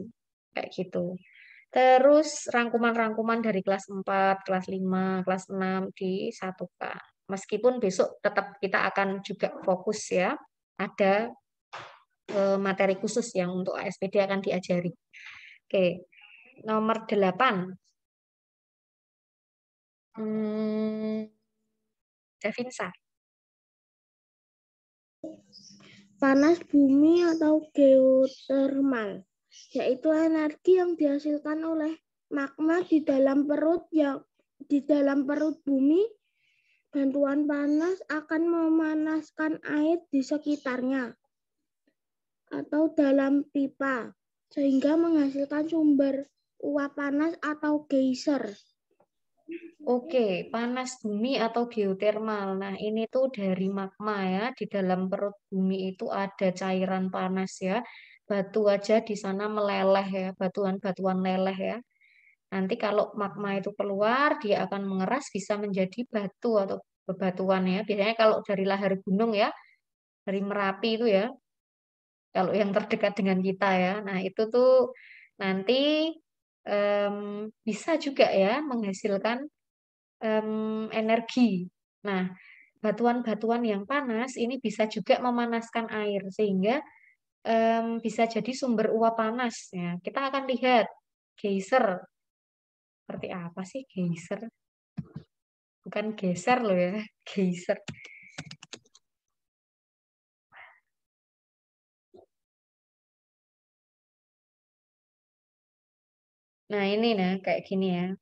A: kayak gitu. Terus rangkuman-rangkuman dari kelas 4, kelas 5, kelas 6 disatukan. Meskipun besok tetap kita akan juga fokus ya, ada materi khusus yang untuk ASPD akan diajari. Oke, nomor 8. Davinsa.
E: Panas bumi atau geotermal, yaitu energi yang dihasilkan oleh magma di dalam perut bumi. Bantuan panas akan memanaskan air di sekitarnya atau dalam pipa sehingga menghasilkan sumber uap panas atau geyser.
A: Oke, panas bumi atau geotermal. Nah, ini tuh dari magma ya. Di dalam perut bumi itu ada cairan panas ya. Batu aja di sana meleleh ya, batuan-batuan leleh ya. Nanti kalau magma itu keluar, dia akan mengeras bisa menjadi batu atau bebatuan ya. Biasanya kalau dari lahar gunung ya, dari Merapi itu ya. Kalau yang terdekat dengan kita ya. Nah, itu tuh nanti bisa juga ya menghasilkan energi. Nah, batuan-batuan yang panas ini bisa juga memanaskan air sehingga bisa jadi sumber uap panas. Ya, kita akan lihat geyser. Seperti apa sih geyser? Bukan geser loh ya, geyser. Nah, ini kayak gini ya.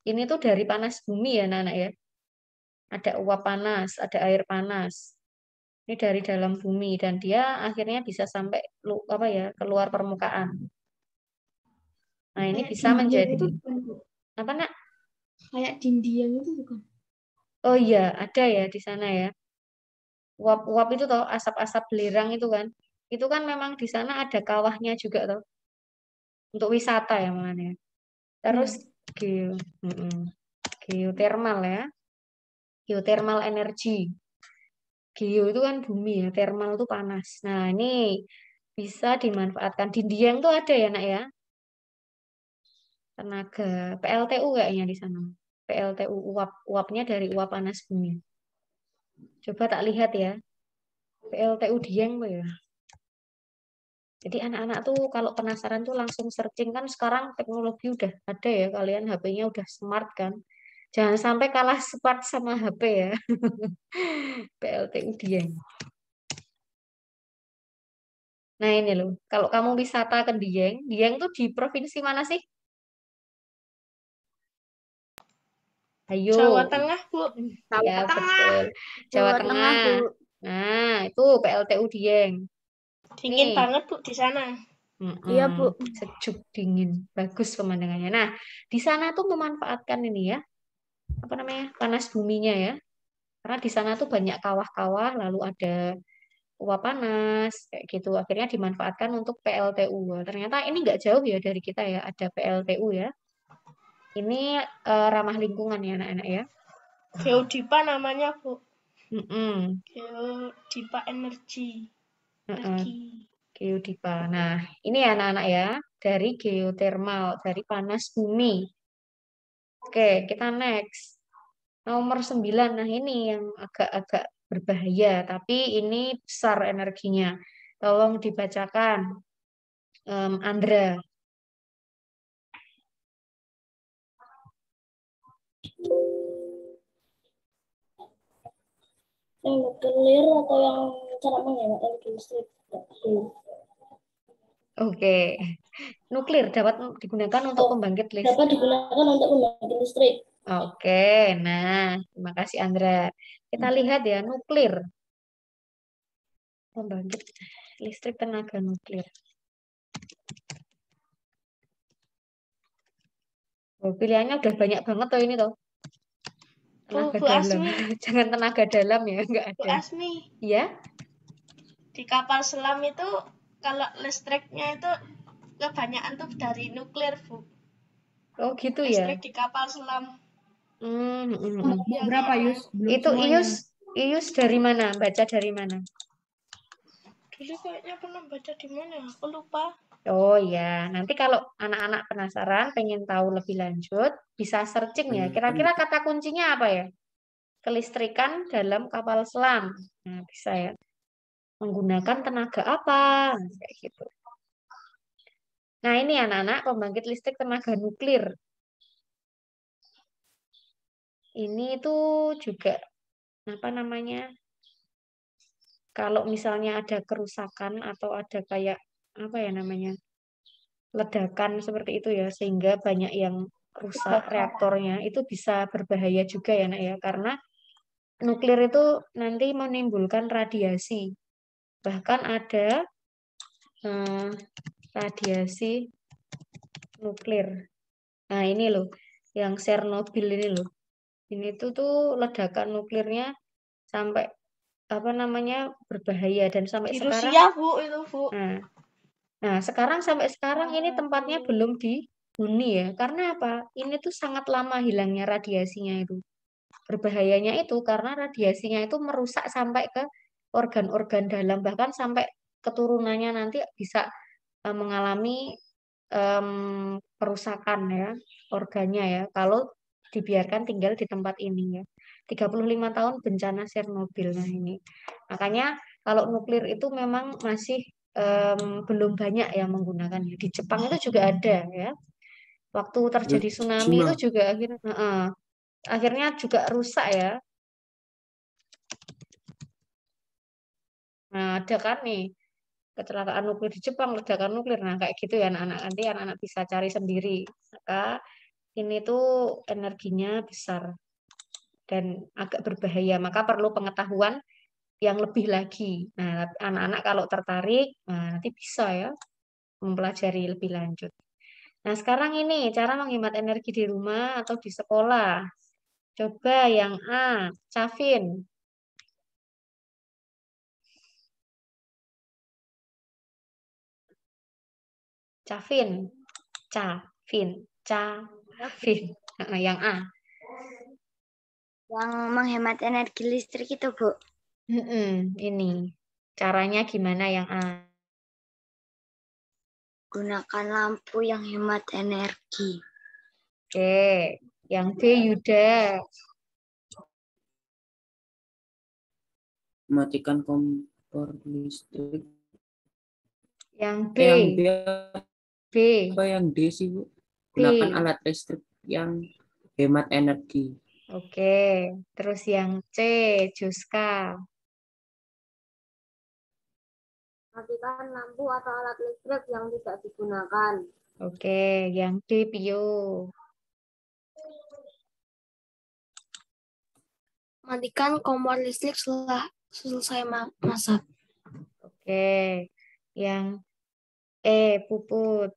A: Ini tuh dari panas bumi ya, anak-anak ya. Ada uap panas, ada air panas. Ini dari dalam bumi dan dia akhirnya bisa sampai keluar permukaan. Nah, ini bisa menjadi apa, Nak?
G: kayak Dindiang itu bukan?
A: Oh iya, ada ya di sana ya. Uap-uap itu toh, asap-asap belerang itu kan. Itu kan memang di sana ada kawahnya juga toh, untuk wisata ya makanya. Terus mm-mm, geotermal ya. Geothermal energy. Geo itu kan bumi ya, thermal itu panas. Nah, ini bisa dimanfaatkan. Di Dieng tuh ada ya, Nak ya? Tenaga PLTU kayaknya di sana. PLTU uapnya dari uap panas bumi. Coba tak lihat ya. PLTU Dieng tuh ya. Jadi anak-anak tuh kalau penasaran tuh langsung searching kan sekarang teknologi udah ada ya, kalian HP-nya udah smart kan. Jangan sampai kalah smart sama HP ya. PLTU Dieng. Nah ini loh, kalau kamu wisata ke Dieng, Dieng tuh di provinsi mana sih? Ayo.
O: Jawa Tengah, Bu.
A: Ya, betul. Jawa Tengah.
O: Bu.
A: Nah, itu PLTU Dieng.
O: Dingin
A: Nih.
O: banget, Bu, di sana.
A: Iya, Bu. Sejuk, dingin. Bagus pemandangannya. Nah, di sana tuh memanfaatkan ini ya. Apa namanya? Panas buminya ya. Karena di sana tuh banyak kawah-kawah, lalu ada uap panas, kayak gitu. Akhirnya dimanfaatkan untuk PLTU. Ternyata ini nggak jauh ya dari kita ya, ada PLTU ya. Ini ramah lingkungan ya anak-anak ya.
O: Geodipa namanya, Bu.
A: Mm-mm.
O: Geodipa energi.
A: Geodipa. Nah, ini ya anak-anak ya, dari geotermal, dari panas bumi. Oke, kita next. Nomor 9. Nah, ini yang agak-agak berbahaya, tapi ini besar energinya. Tolong dibacakan, Andra.
P: Yang nuklir atau yang cara menghemat energi listrik?
A: Oke. Nuklir dapat digunakan untuk pembangkit listrik.
P: Dapat digunakan untuk pembangkit listrik.
A: Oke, nah, terima kasih Andra. Kita lihat ya, nuklir. Pembangkit listrik tenaga nuklir. Oh, pilihannya udah banyak banget tuh ini tuh. Tenaga
O: Bu
A: dalam.
O: Asmi.
A: Jangan tenaga dalam ya, enggak ada.
O: Bu Asmi.
A: Iya?
O: Di kapal selam itu kalau listriknya itu kebanyakan tuh dari nuklir, Bu.
A: Oh, gitu ya.
O: Listrik di kapal selam.
D: Berapa, Yus? Belum
A: Itu
D: semuanya.
A: Ius dari mana? Baca dari mana?
O: Dulu kayaknya pernah baca di mana? Aku lupa.
A: Oh ya, nanti kalau anak-anak penasaran, pengen tahu lebih lanjut, bisa searching ya. Kira-kira kata kuncinya apa ya? Kelistrikan dalam kapal selam. Nah, bisa ya. Menggunakan tenaga apa? Kayak gitu. Nah, ini anak-anak pembangkit listrik tenaga nuklir. Ini tuh juga apa namanya? Kalau misalnya ada kerusakan atau ada kayak apa ya namanya? Ledakan seperti itu ya, sehingga banyak yang rusak reaktornya, itu bisa berbahaya juga ya, Nak ya, karena nuklir itu nanti menimbulkan radiasi. Bahkan ada radiasi nuklir. Nah, ini loh, yang Chernobyl ini loh. Ini tuh ledakan nuklirnya sampai apa namanya berbahaya dan sampai
O: Di
A: sekarang.
O: Rusia, Bu, itu, Bu.
A: Nah, sampai sekarang ini tempatnya belum dihuni ya. Karena apa? Ini tuh sangat lama hilangnya radiasinya itu. Berbahayanya itu karena radiasinya itu merusak sampai ke organ-organ dalam, bahkan sampai keturunannya nanti bisa mengalami perusakan ya organnya ya kalau dibiarkan tinggal di tempat ini ya. 35 tahun bencana Chernobyl. Nah ini makanya kalau nuklir itu memang masih belum banyak yang menggunakannya. Di Jepang itu juga ada ya. Waktu terjadi tsunami itu juga akhirnya juga rusak ya. Nah, ada kan nih kecelakaan nuklir di Jepang, ledakan nuklir. Nah, kayak gitu ya anak-anak. Nanti anak-anak bisa cari sendiri. Maka ini tuh energinya besar dan agak berbahaya. Maka perlu pengetahuan yang lebih lagi. Nah, anak-anak kalau tertarik, nah, nanti bisa ya mempelajari lebih lanjut. Nah, sekarang ini cara menghemat energi di rumah atau di sekolah. Coba yang A, Cavin. Cavin. Yang A.
Q: Yang menghemat energi listrik itu, Bu.
A: Ini. Caranya gimana yang A?
Q: Gunakan lampu yang hemat energi.
A: Oke. Yang B, Yuda.
R: Matikan kompor listrik.
A: Yang B.
R: Yang B.
A: B.
R: Apa yang D sih, Bu? Gunakan alat listrik yang hemat energi.
A: Oke. Terus yang C, Juska.
J: Matikan lampu atau alat listrik yang tidak digunakan.
A: Oke. Yang D, Pio.
P: Matikan kompor listrik setelah selesai masak.
A: Oke. Yang E, Puput.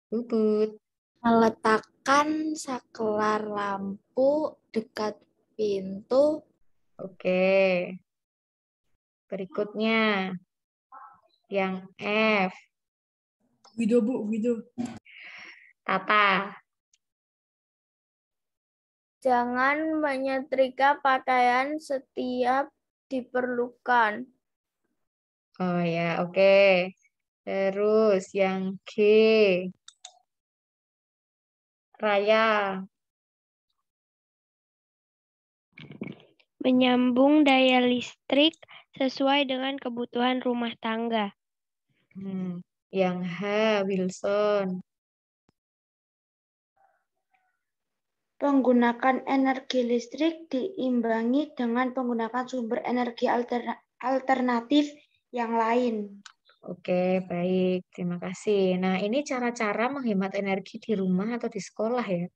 A: Puput.
P: Meletakkan saklar lampu dekat pintu.
A: Oke. Berikutnya. Yang F.
D: Guido, Bu, Guido.
A: Tata.
E: Jangan menyetrika pakaian setiap diperlukan.
A: Oh ya, oke. Terus yang G. Raya.
S: Menyambung daya listrik sesuai dengan kebutuhan rumah tangga.
A: Yang H, Wilson.
E: Penggunaan energi listrik diimbangi dengan penggunaan sumber energi alternatif yang lain.
A: Oke, baik. Terima kasih. Nah, ini cara-cara menghemat energi di rumah atau di sekolah ya.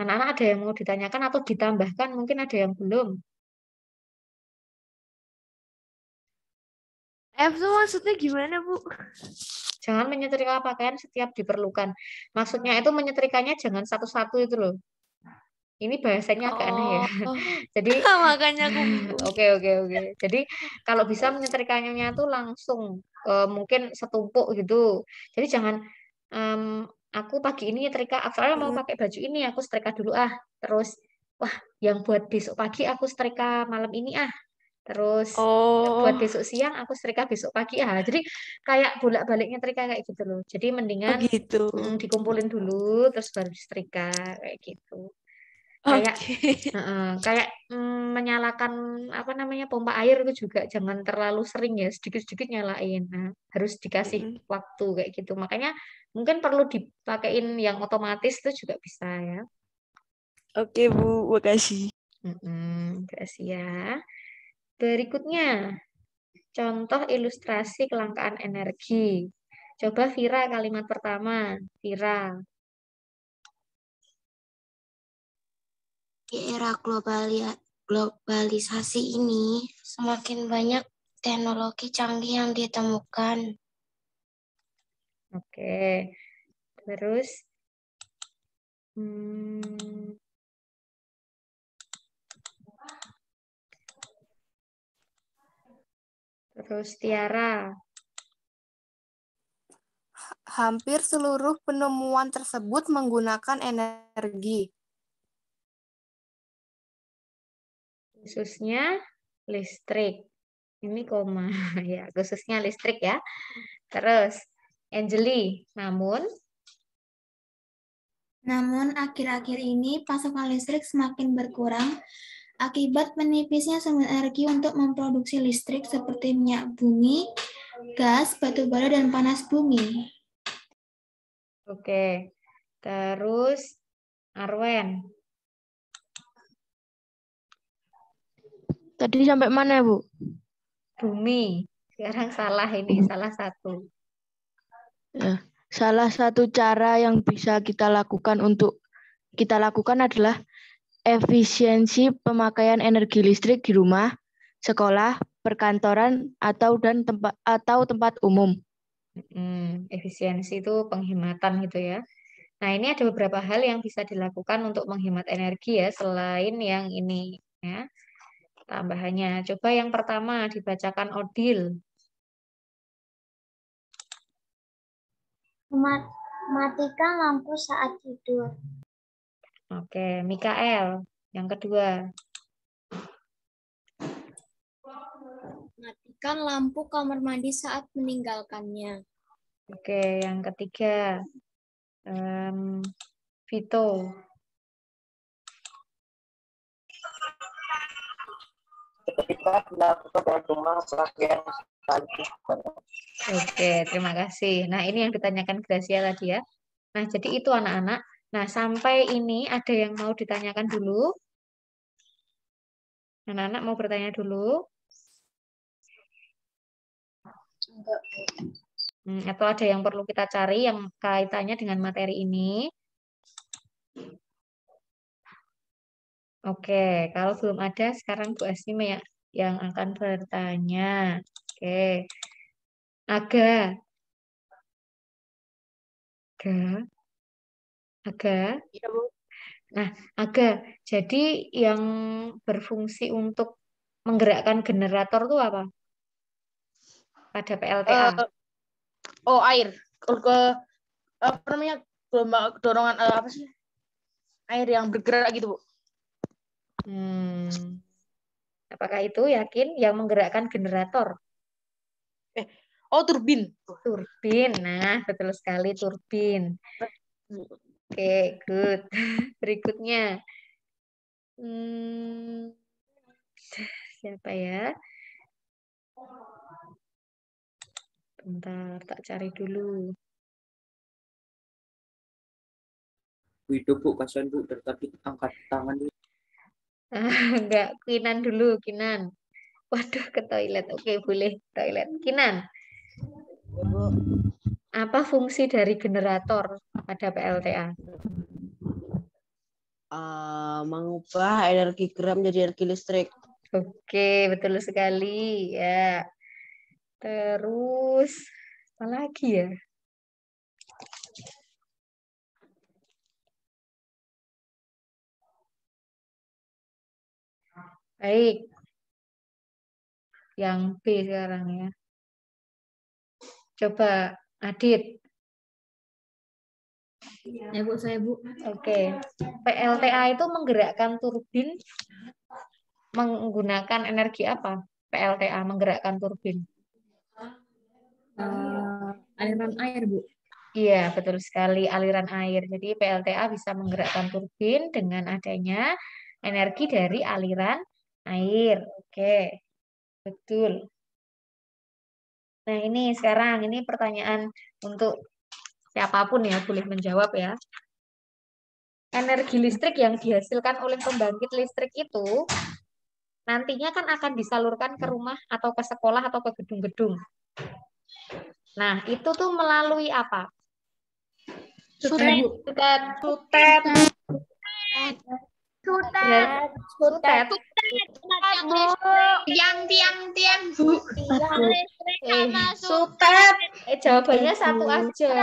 A: Anak-anak ada yang mau ditanyakan atau ditambahkan? Mungkin ada yang belum.
T: F itu maksudnya gimana, Bu?
A: Jangan menyetrika pakaian setiap diperlukan. Maksudnya itu menyetrikanya jangan satu-satu itu loh. Ini bahasanya agak aneh ya. Jadi
T: makanya aku
A: Oke. Jadi kalau bisa menyetrikanya tuh langsung mungkin setumpuk gitu. Jadi jangan aku pagi ini nyetrika, soalnya mau pakai baju ini aku setrika dulu terus wah yang buat besok pagi aku setrika malam ini terus buat besok siang aku setrika besok pagi Jadi kayak bolak-balik nyetrika kayak gitu loh. Jadi mendingan dikumpulin dulu terus baru setrika kayak gitu. Kayak menyalakan pompa air itu juga jangan terlalu sering ya, sedikit-sedikit nyalain. Nah, harus dikasih waktu kayak gitu. Makanya mungkin perlu dipakein yang otomatis itu juga bisa ya.
F: Oke, Bu, makasih.
A: Makasih ya. Berikutnya, contoh ilustrasi kelangkaan energi. Coba Vira kalimat pertama. Vira.
I: Di era globalisasi ini, semakin banyak teknologi canggih yang ditemukan.
A: Oke. Terus, Tiara.
T: Hampir seluruh penemuan tersebut menggunakan energi.
A: Khususnya listrik. Ini koma ya, khususnya listrik ya. Terus Angeli, namun
G: akhir-akhir ini pasokan listrik semakin berkurang akibat menipisnya sumber energi untuk memproduksi listrik seperti minyak bumi, gas, batu bara, dan panas bumi.
A: Oke. Terus Arwen.
D: Tadi sampai mana, Bu?
A: Bumi. Sekarang salah ini, salah satu.
D: Ya, salah satu cara yang bisa kita lakukan adalah efisiensi pemakaian energi listrik di rumah, sekolah, perkantoran atau tempat umum.
A: Efisiensi itu penghematan gitu ya. Nah, ini ada beberapa hal yang bisa dilakukan untuk menghemat energi ya, selain yang ini ya. Tambahannya. Coba yang pertama dibacakan Odil.
P: Matikan lampu saat tidur.
A: Oke, Mikael. Yang kedua.
P: Matikan lampu kamar mandi saat meninggalkannya.
A: Oke, yang ketiga. Vito.
U: Ketika melakukan rumah pakaian sekaligus.
A: Oke, terima kasih. Nah, ini yang ditanyakan Gracia tadi ya. Nah, jadi itu anak-anak. Nah, sampai ini ada yang mau ditanyakan dulu? Anak-anak mau bertanya dulu? Atau ada yang perlu kita cari yang kaitannya dengan materi ini? Oke, kalau belum ada, sekarang Bu Asmi yang akan bertanya. Oke. Aga. Nah, Aga, jadi yang berfungsi untuk menggerakkan generator itu apa? Pada PLTA.
M: Air. Apa namanya? Dorongan apa sih? Air yang bergerak gitu, Bu.
A: Apakah itu yakin yang menggerakkan generator?
M: Turbin.
A: Turbin. Nah, betul sekali turbin. Oke, good. Berikutnya. Siapa ya? Bentar, tak cari dulu.
R: Itu Bu, kasihan Bu, dari tadi angkat tangan.
A: Enggak, Kinan dulu, Kinan. Waduh, ke toilet. Oke, boleh toilet. Kinan. Apa fungsi dari generator pada PLTA?
F: Mengubah energi gerak menjadi energi listrik.
A: Oke, betul sekali ya. Terus apa lagi ya? Baik. Yang B sekarang ya. Coba Adit.
V: Ya Bu, saya Bu.
A: Oke. PLTA itu menggerakkan turbin menggunakan energi apa? PLTA menggerakkan turbin.
V: Aliran air, Bu.
A: Iya, betul sekali, aliran air. Jadi PLTA bisa menggerakkan turbin dengan adanya energi dari aliran air. Oke, betul. Nah, ini sekarang, ini pertanyaan untuk siapapun ya, boleh menjawab ya. Energi listrik yang dihasilkan oleh pembangkit listrik itu nantinya kan akan disalurkan ke rumah atau ke sekolah atau ke gedung-gedung. Nah, itu tuh melalui apa? Sutet.
P: Tiang, Bu.
A: Sutet. Jawabannya satu aja.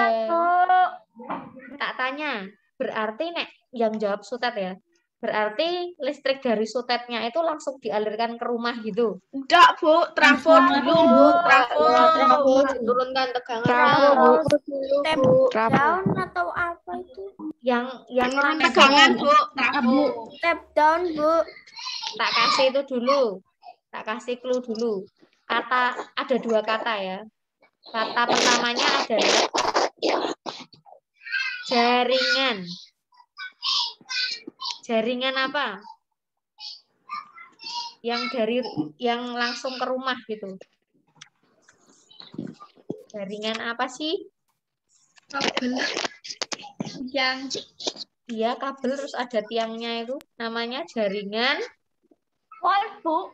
A: Tak tanya. Berarti nek yang jawab sutet ya. Berarti listrik dari sutetnya itu langsung dialirkan ke rumah gitu.
O: Enggak, Bu. Trafo dulu. Trafo
N: diturunkan tegangan.
P: Step down atau apa itu?
A: Yang
O: tegangan, Bu. Trafo.
P: Step down, Bu.
A: Tak kasih itu dulu. Tak kasih clue dulu. Ada dua kata ya. Kata pertamanya adalah jaringan. Jaringan apa? Yang langsung ke rumah gitu. Jaringan apa sih?
O: Kabel.
A: Iya, kabel terus ada tiangnya itu. Namanya jaringan.
P: Bu.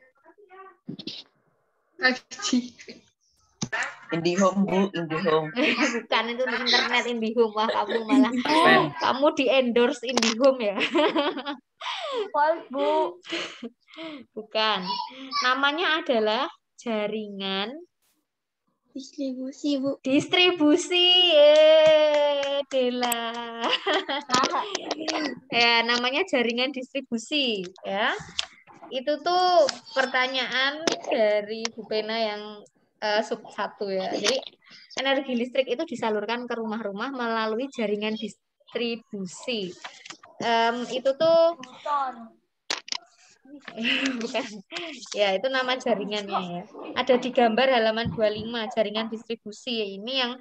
R: IndiHome, Bu, IndiHome.
A: Bukan, itu internet IndiHome. Wah, kamu di endorse IndiHome ya.
P: Bu.
A: Bukan. Namanya adalah jaringan
G: distribusi, Bu.
A: Distribusi, Dela. Ya, namanya jaringan distribusi, ya. Itu tuh pertanyaan dari Bu Pena yang sub 1 ya. Jadi energi listrik itu disalurkan ke rumah-rumah melalui jaringan distribusi. Itu tuh bukan. Ya, itu nama jaringannya ya. Ada di gambar halaman 25, jaringan distribusi. Ini yang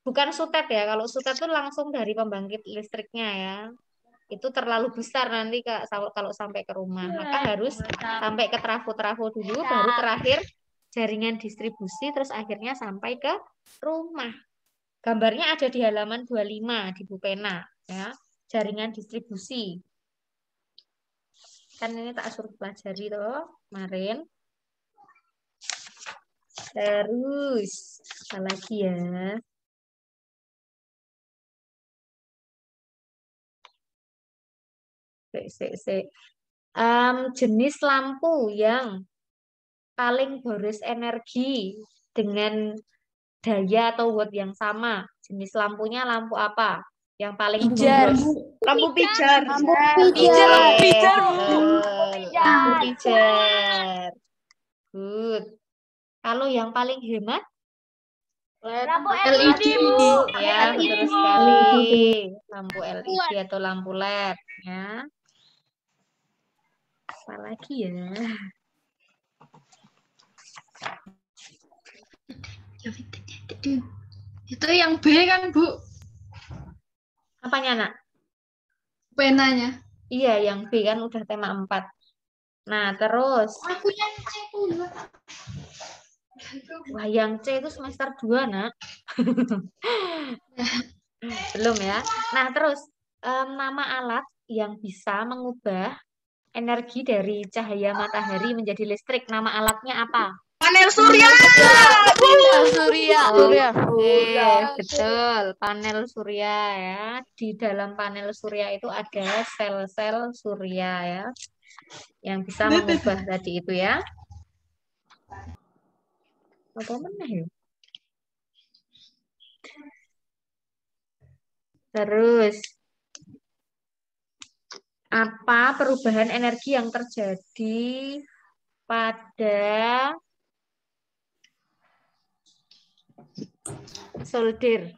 A: bukan sutet ya. Kalau sutet tuh langsung dari pembangkit listriknya ya. Itu terlalu besar nanti kalau sampai ke rumah. Maka harus sampai ke trafo-trafo dulu, baru terakhir jaringan distribusi, terus akhirnya sampai ke rumah. Gambarnya ada di halaman 25 di Bu Pena ya. Jaringan distribusi. Kan ini tak suruh pelajari tuh kemarin. Terus apa lagi ya? Jenis lampu yang paling boros energi dengan daya atau watt yang sama. Jenis lampunya lampu apa? Yang paling boros.
O: Lampu pijar.
A: Lampu pijar. Lampu pijar. Good. Kalau yang paling hemat?
L: Lampu LED, Bu.
A: Ya, betul sekali. Lampu LED atau lampu LED. Ya. Apa lagi ya?
L: Itu yang B kan, Bu?
A: Apanya, Nak?
L: Penanya.
A: Iya, yang B kan udah tema 4. Nah, terus.
L: Aku yang C dulu.
A: Wah, yang C itu semester 2, Nak. Belum ya. Nah, terus nama alat yang bisa mengubah energi dari cahaya matahari menjadi listrik. Nama alatnya apa?
O: Panel surya.
T: Panel surya.
A: Oke, betul. Panel surya ya. Di dalam panel surya itu ada sel-sel surya ya. Yang bisa mengubah tadi itu ya. Apa meneh ya? Terus apa perubahan energi yang terjadi pada solder?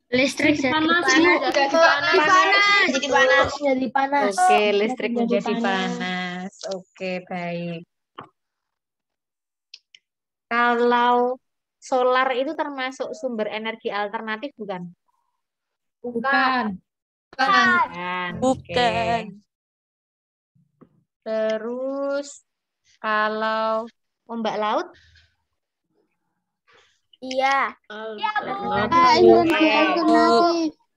I: Listrik jadi panas.
P: Jadi panas.
A: Oke, listrik menjadi panas. Oke, baik. Kalau solar itu termasuk sumber energi alternatif bukan?
L: Bukan.
A: Bukan. Terus kalau ombak laut?
P: Iya.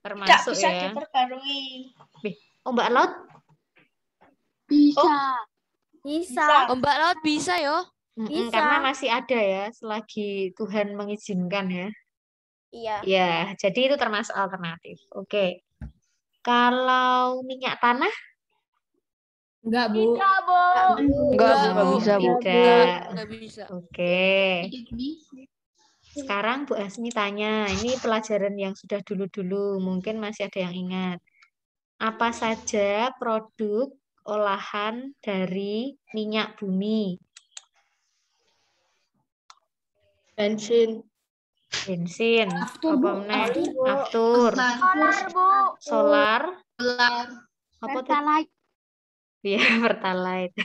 A: Termasuk
O: bisa
A: ya.
O: diperbarui.
A: Ombak laut?
P: Bisa.
T: Ombak laut bisa yo.
P: Bisa.
A: Karena masih ada ya, selagi Tuhan mengizinkan ya.
P: Iya.
A: Ya, jadi itu termasuk alternatif. Oke. Kalau minyak tanah?
L: Enggak, Bu.
D: Enggak bisa, Bu.
A: Tidak. Oke. Sekarang Bu Asmi tanya, ini pelajaran yang sudah dulu-dulu, mungkin masih ada yang ingat. Apa saja produk olahan dari minyak bumi?
D: Bensin.
A: Apa meneh? Aftur. Solar. Apa tuh? Iya, pertalite.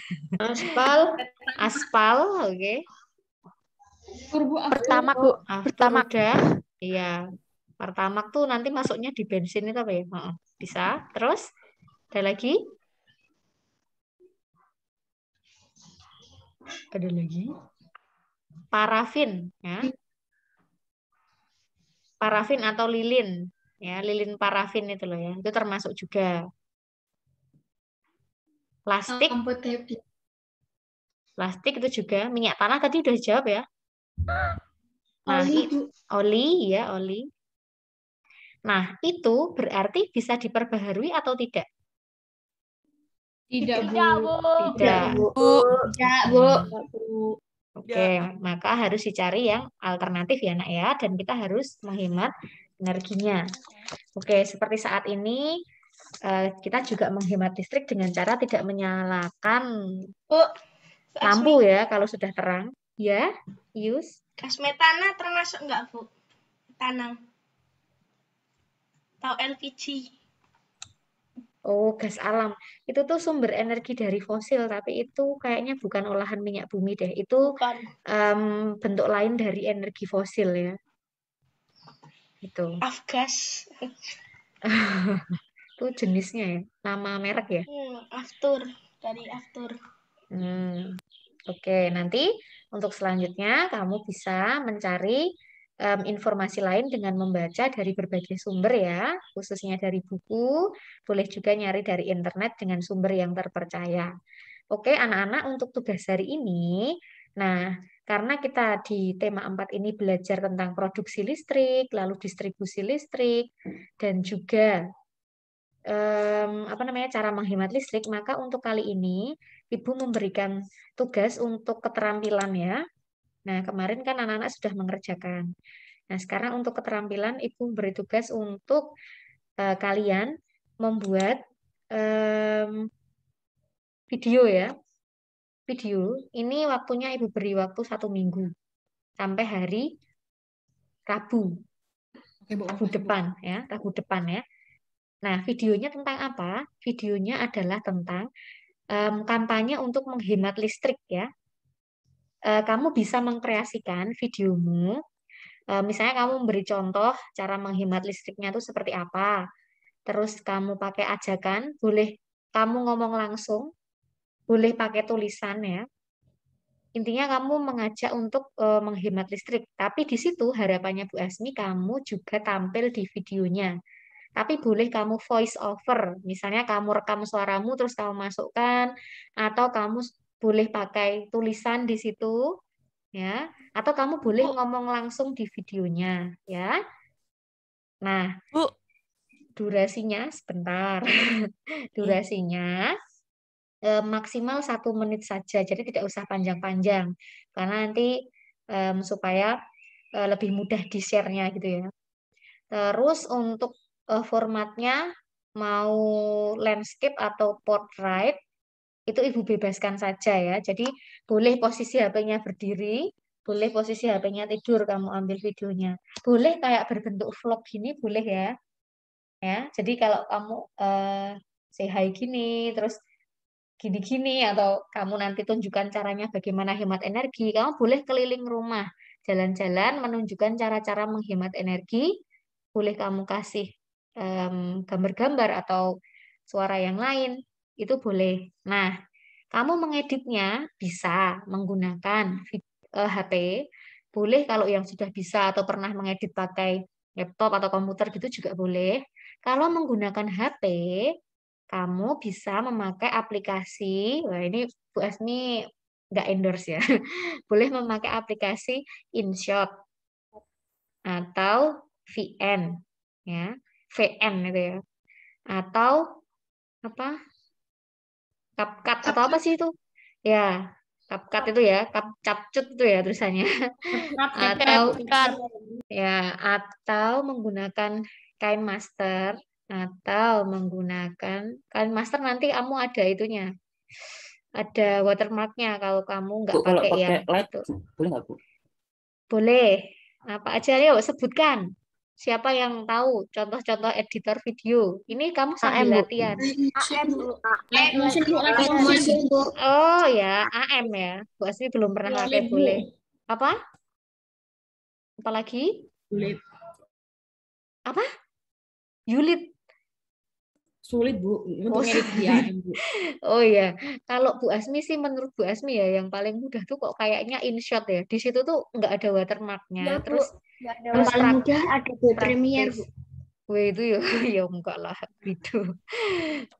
A: Aspal, oke.
T: Pertamax, Bu.
A: Pertamax udah. Iya. Pertamax tuh nanti masuknya di bensin itu apa ya? Bisa. Terus ada lagi? Ada lagi? Parafin, ya. Parafin atau lilin, ya, lilin parafin itu loh ya. Itu termasuk juga. Plastik. Plastik itu juga. Minyak tanah tadi udah jawab ya. Nah, oli ya, oli. Nah, itu berarti bisa diperbaharui atau tidak?
L: Tidak, Bu.
A: Tidak.
L: Tidak, Bu.
A: Oke, maka harus dicari yang alternatif ya, Nak ya. Dan kita harus menghemat energinya. Oke, seperti saat ini kita juga menghemat listrik dengan cara tidak menyalakan lampu ya kalau sudah terang. Ya, Yus.
O: Gas metana termasuk nggak, Bu? Tanam. Atau LPG?
A: Oh, gas alam. Itu tuh sumber energi dari fosil, tapi itu kayaknya bukan olahan minyak bumi deh. Itu bentuk lain dari energi fosil ya. Itu.
O: Afgas.
A: Itu jenisnya ya, nama merek ya.
O: Aftur, dari Aftur.
A: Oke, nanti untuk selanjutnya kamu bisa mencari informasi lain dengan membaca dari berbagai sumber ya, khususnya dari buku, boleh juga nyari dari internet dengan sumber yang terpercaya. Oke, anak-anak untuk tugas hari ini, nah karena kita di tema 4 ini belajar tentang produksi listrik, lalu distribusi listrik, dan juga cara menghemat listrik, maka untuk kali ini Ibu memberikan tugas untuk keterampilan ya. Nah, kemarin kan anak-anak sudah mengerjakan. Nah, sekarang untuk keterampilan Ibu beri tugas untuk kalian membuat video ya. Video ini waktunya Ibu beri waktu 1 minggu sampai hari Rabu. Rabu depan ya, Rabu depan ya. Nah, videonya tentang apa? Videonya adalah tentang kampanye untuk menghemat listrik ya. Kamu bisa mengkreasikan videomu. Misalnya kamu memberi contoh cara menghemat listriknya itu seperti apa. Terus kamu pakai ajakan, boleh kamu ngomong langsung, boleh pakai tulisan ya. Intinya kamu mengajak untuk menghemat listrik. Tapi di situ harapannya Bu Asmi kamu juga tampil di videonya. Tapi boleh kamu voice over. Misalnya kamu rekam suaramu terus kamu masukkan, atau kamu boleh pakai tulisan di situ ya, atau kamu boleh ngomong langsung di videonya ya. Nah, Bu, durasinya sebentar. Durasinya maksimal 1 menit saja, jadi tidak usah panjang-panjang karena nanti supaya lebih mudah di-share-nya gitu ya. Terus untuk formatnya mau landscape atau portrait itu Ibu bebaskan saja ya. Jadi boleh posisi HP-nya berdiri, boleh posisi HP-nya tidur kamu ambil videonya. Boleh kayak berbentuk vlog gini boleh ya. Ya, jadi kalau kamu say hi gini, terus gini-gini, atau kamu nanti tunjukkan caranya bagaimana hemat energi, kamu boleh keliling rumah, jalan-jalan menunjukkan cara-cara menghemat energi, boleh kamu kasih gambar-gambar atau suara yang lain, itu boleh. Nah, kamu mengeditnya bisa menggunakan HP, boleh kalau yang sudah bisa atau pernah mengedit pakai laptop atau komputer gitu juga boleh. Kalau menggunakan HP, kamu bisa memakai aplikasi, wah ini Bu Asmi nggak endorse ya, boleh memakai aplikasi InShot atau VN, ya, VN itu ya, atau apa, CapCut atau apa sih itu, ya, CapCut itu ya, CapCut itu ya tulisannya, atau menggunakan KineMaster. Atau menggunakan KineMaster nanti kamu ada itunya, ada watermarknya kalau kamu nggak pakai yang itu.
R: Boleh nggak Bu?
A: Boleh. Apa aja yuk sebutkan. Siapa yang tahu contoh-contoh editor video? Ini kamu sambil latihan. Oh ya, AM ya. Bu Asmi belum pernah pakai, boleh. Apa? Apalagi? Apa? Yulit.
V: Sulit Bu untuk ngedit dia, Bu.
A: Oh ya, kalau Bu Asmi sih menurut Bu Asmi ya yang paling mudah tuh kok kayaknya InShot ya. Di situ tuh nggak ada watermarknya. Terus
J: paling mudah ada Premiere Bu.
A: Wah itu ya, ya enggak lah gitu,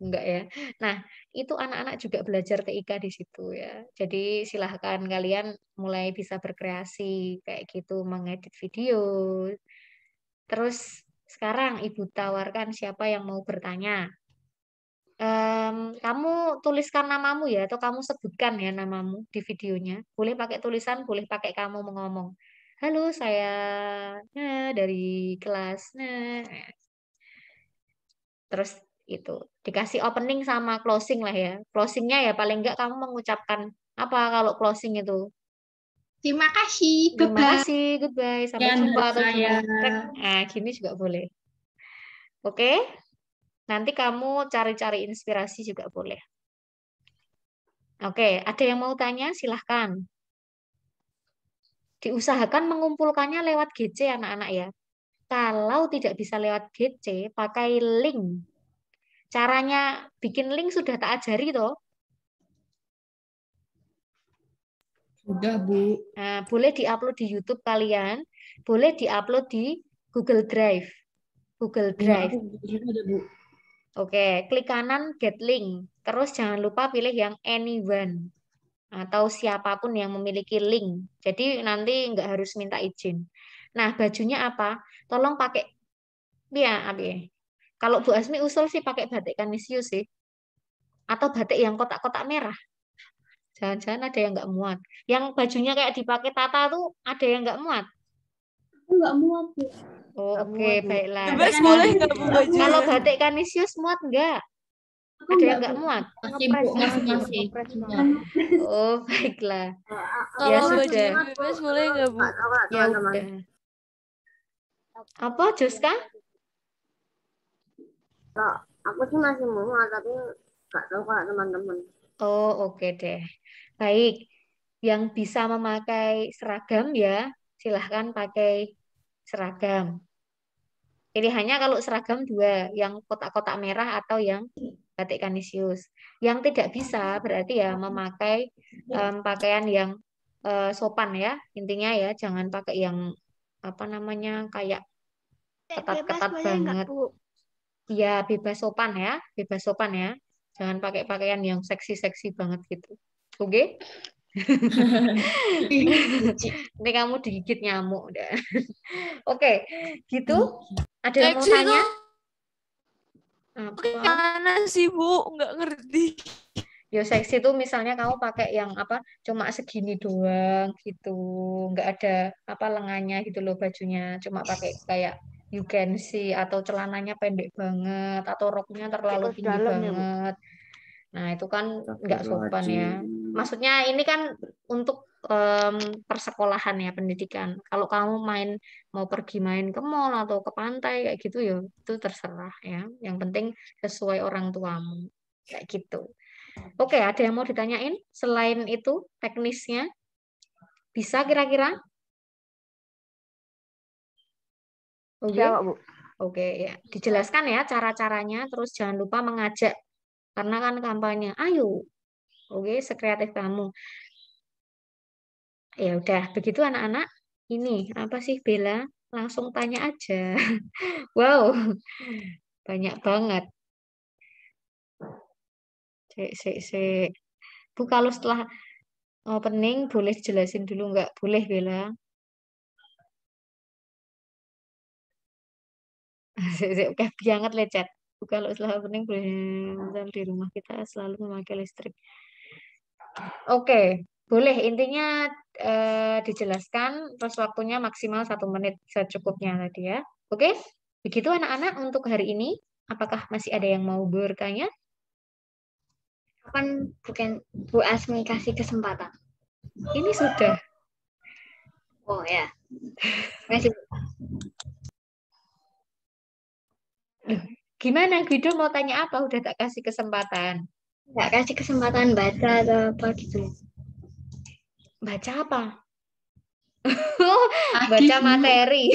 A: enggak ya. Nah itu anak-anak juga belajar TIK di situ ya. Jadi silahkan kalian mulai bisa berkreasi kayak gitu, mengedit video. Terus sekarang Ibu tawarkan siapa yang mau bertanya. Kamu tuliskan namamu ya, atau kamu sebutkan ya namamu di videonya. Boleh pakai tulisan, boleh pakai kamu ngomong. Halo, saya dari kelas. Terus itu dikasih opening sama closing lah ya. Closingnya ya paling enggak kamu mengucapkan apa kalau closing itu?
L: Terima kasih.
A: Terima
L: Goodbye.
A: kasih, goodbye, sampai
L: Sekian
A: jumpa
L: dari
A: atau
L: saya.
A: gini. Nah, gini juga boleh. Oke, nanti kamu cari-cari inspirasi juga boleh. Oke, ada yang mau tanya? Silahkan. Diusahakan mengumpulkannya lewat GC anak-anak ya. Kalau tidak bisa lewat GC, pakai link. Caranya bikin link sudah tak ajari toh.
V: Sudah, Bu.
A: Nah, boleh diupload di YouTube kalian, boleh diupload di Google Drive. Google Drive.
V: Ada, Bu.
A: Oke, klik kanan get link. Terus jangan lupa pilih yang anyone atau siapapun yang memiliki link. Jadi nanti nggak harus minta izin. Nah, bajunya apa? Tolong pakai ya, abi. Kalau Bu Asmi usul sih pakai batik kanisius sih. Atau batik yang kotak-kotak merah. Jangan-jangan ada yang nggak muat. Yang bajunya kayak dipakai Tata tuh ada yang nggak muat.
L: Aku nggak muat, Bu.
A: Oh, oke, baiklah.
T: Bebas boleh nggak Bu baju?
A: Kalau batik kanisius muat nggak? Ada yang nggak muat?
L: Masih, Bu. Masih.
A: Oh, baiklah. Ya
T: Kalau baju
A: sudah.
T: bebas boleh nggak Bu?
A: Ya udah. Apa, Juska?
J: Aku sih masih muat, tapi nggak tahu kalau teman-teman.
A: Oh, oke deh. Baik. Yang bisa memakai seragam ya, silahkan pakai seragam. Pilihannya kalau seragam dua, yang kotak-kotak merah atau yang batik kanisius. Yang tidak bisa berarti ya memakai pakaian yang sopan ya. Intinya ya jangan pakai yang apa namanya kayak ketat-ketat banget. Ya bebas sopan ya, bebas sopan ya. Jangan pakai pakaian yang seksi-seksi banget gitu. Oke? Nanti kamu digigit nyamuk udah. Oke, gitu. Ada yang mau
T: Seksi
A: tanya?
T: tuh gimana sih Bu? Nggak ngerti.
A: Ya seksi itu misalnya kamu pakai yang apa cuma segini doang gitu, nggak ada apa lengannya gitu loh bajunya, cuma pakai kayak you can see atau celananya pendek banget atau roknya terlalu tinggi banget. Nah itu kan nggak sopan ya. Maksudnya ini kan untuk persekolahan ya pendidikan. Kalau kamu mau pergi main ke mall atau ke pantai kayak gitu ya itu terserah ya. Yang penting sesuai orang tuamu kayak gitu. Oke, ada yang mau ditanyain selain itu teknisnya? Bisa kira-kira? Oke. Oke, ya. Dijelaskan ya cara-caranya, terus jangan lupa mengajak karena kan kampanye. Ayo. Oke, sekreatif kamu. Ya udah, begitu anak-anak. Ini apa sih Bella? Langsung tanya aja. Wow. Banyak banget. Sik. Bu, kalau setelah opening boleh jelasin dulu nggak? Boleh, Bella? Oke, banget lecet. Kalau setelah opening boleh di rumah kita selalu memakai listrik. Oke, boleh. Intinya dijelaskan, terus waktunya maksimal 1 menit secukupnya tadi ya. Oke, begitu anak-anak untuk hari ini. Apakah masih ada yang mau bertanya?
Q: Kapan Bu Asmi kasih kesempatan?
A: Ini sudah.
Q: Oh ya. Masih.
A: Gimana Guido mau tanya apa? Udah tak kasih kesempatan.
Q: Nggak kasih kesempatan baca atau apa gitu.
A: Baca apa? Baca materi.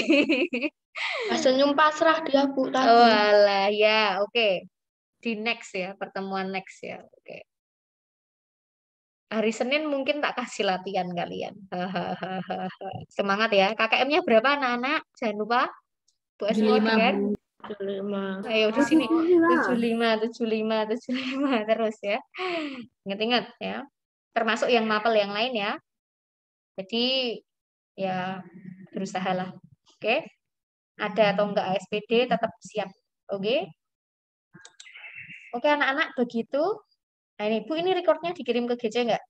N: Senyum pasrah dia Bu tadi.
A: Oh alah ya, oke. Di next ya, pertemuan next ya. Oke. Hari Senin mungkin tak kasih latihan kalian. Semangat ya. KKM-nya berapa anak-anak? Jangan lupa. Bu Asmi kan?
N: 75.
A: Ayo di sini 75 terus ya. Ingat-ingat ya. Termasuk yang mapel yang lain ya. Jadi ya berusahalah. Oke. Ada atau enggak ASPD tetap siap. Oke. Oke anak-anak, begitu. Nah ini Bu, ini recordnya dikirim ke GC nggak?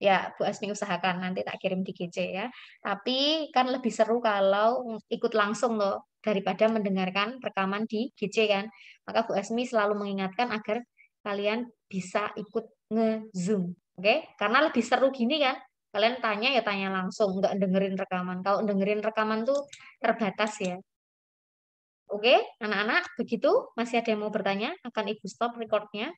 A: Ya, Bu Asmi usahakan nanti tak kirim di GC ya. Tapi kan lebih seru kalau ikut langsung loh daripada mendengarkan rekaman di GC kan. Maka Bu Asmi selalu mengingatkan agar kalian bisa ikut nge-zoom. Oke? Karena lebih seru gini kan. Kalian tanya ya tanya langsung, nggak dengerin rekaman. Kalau dengerin rekaman tuh terbatas ya. Oke, anak-anak, begitu. Masih ada yang mau bertanya? Akan Ibu stop recordnya.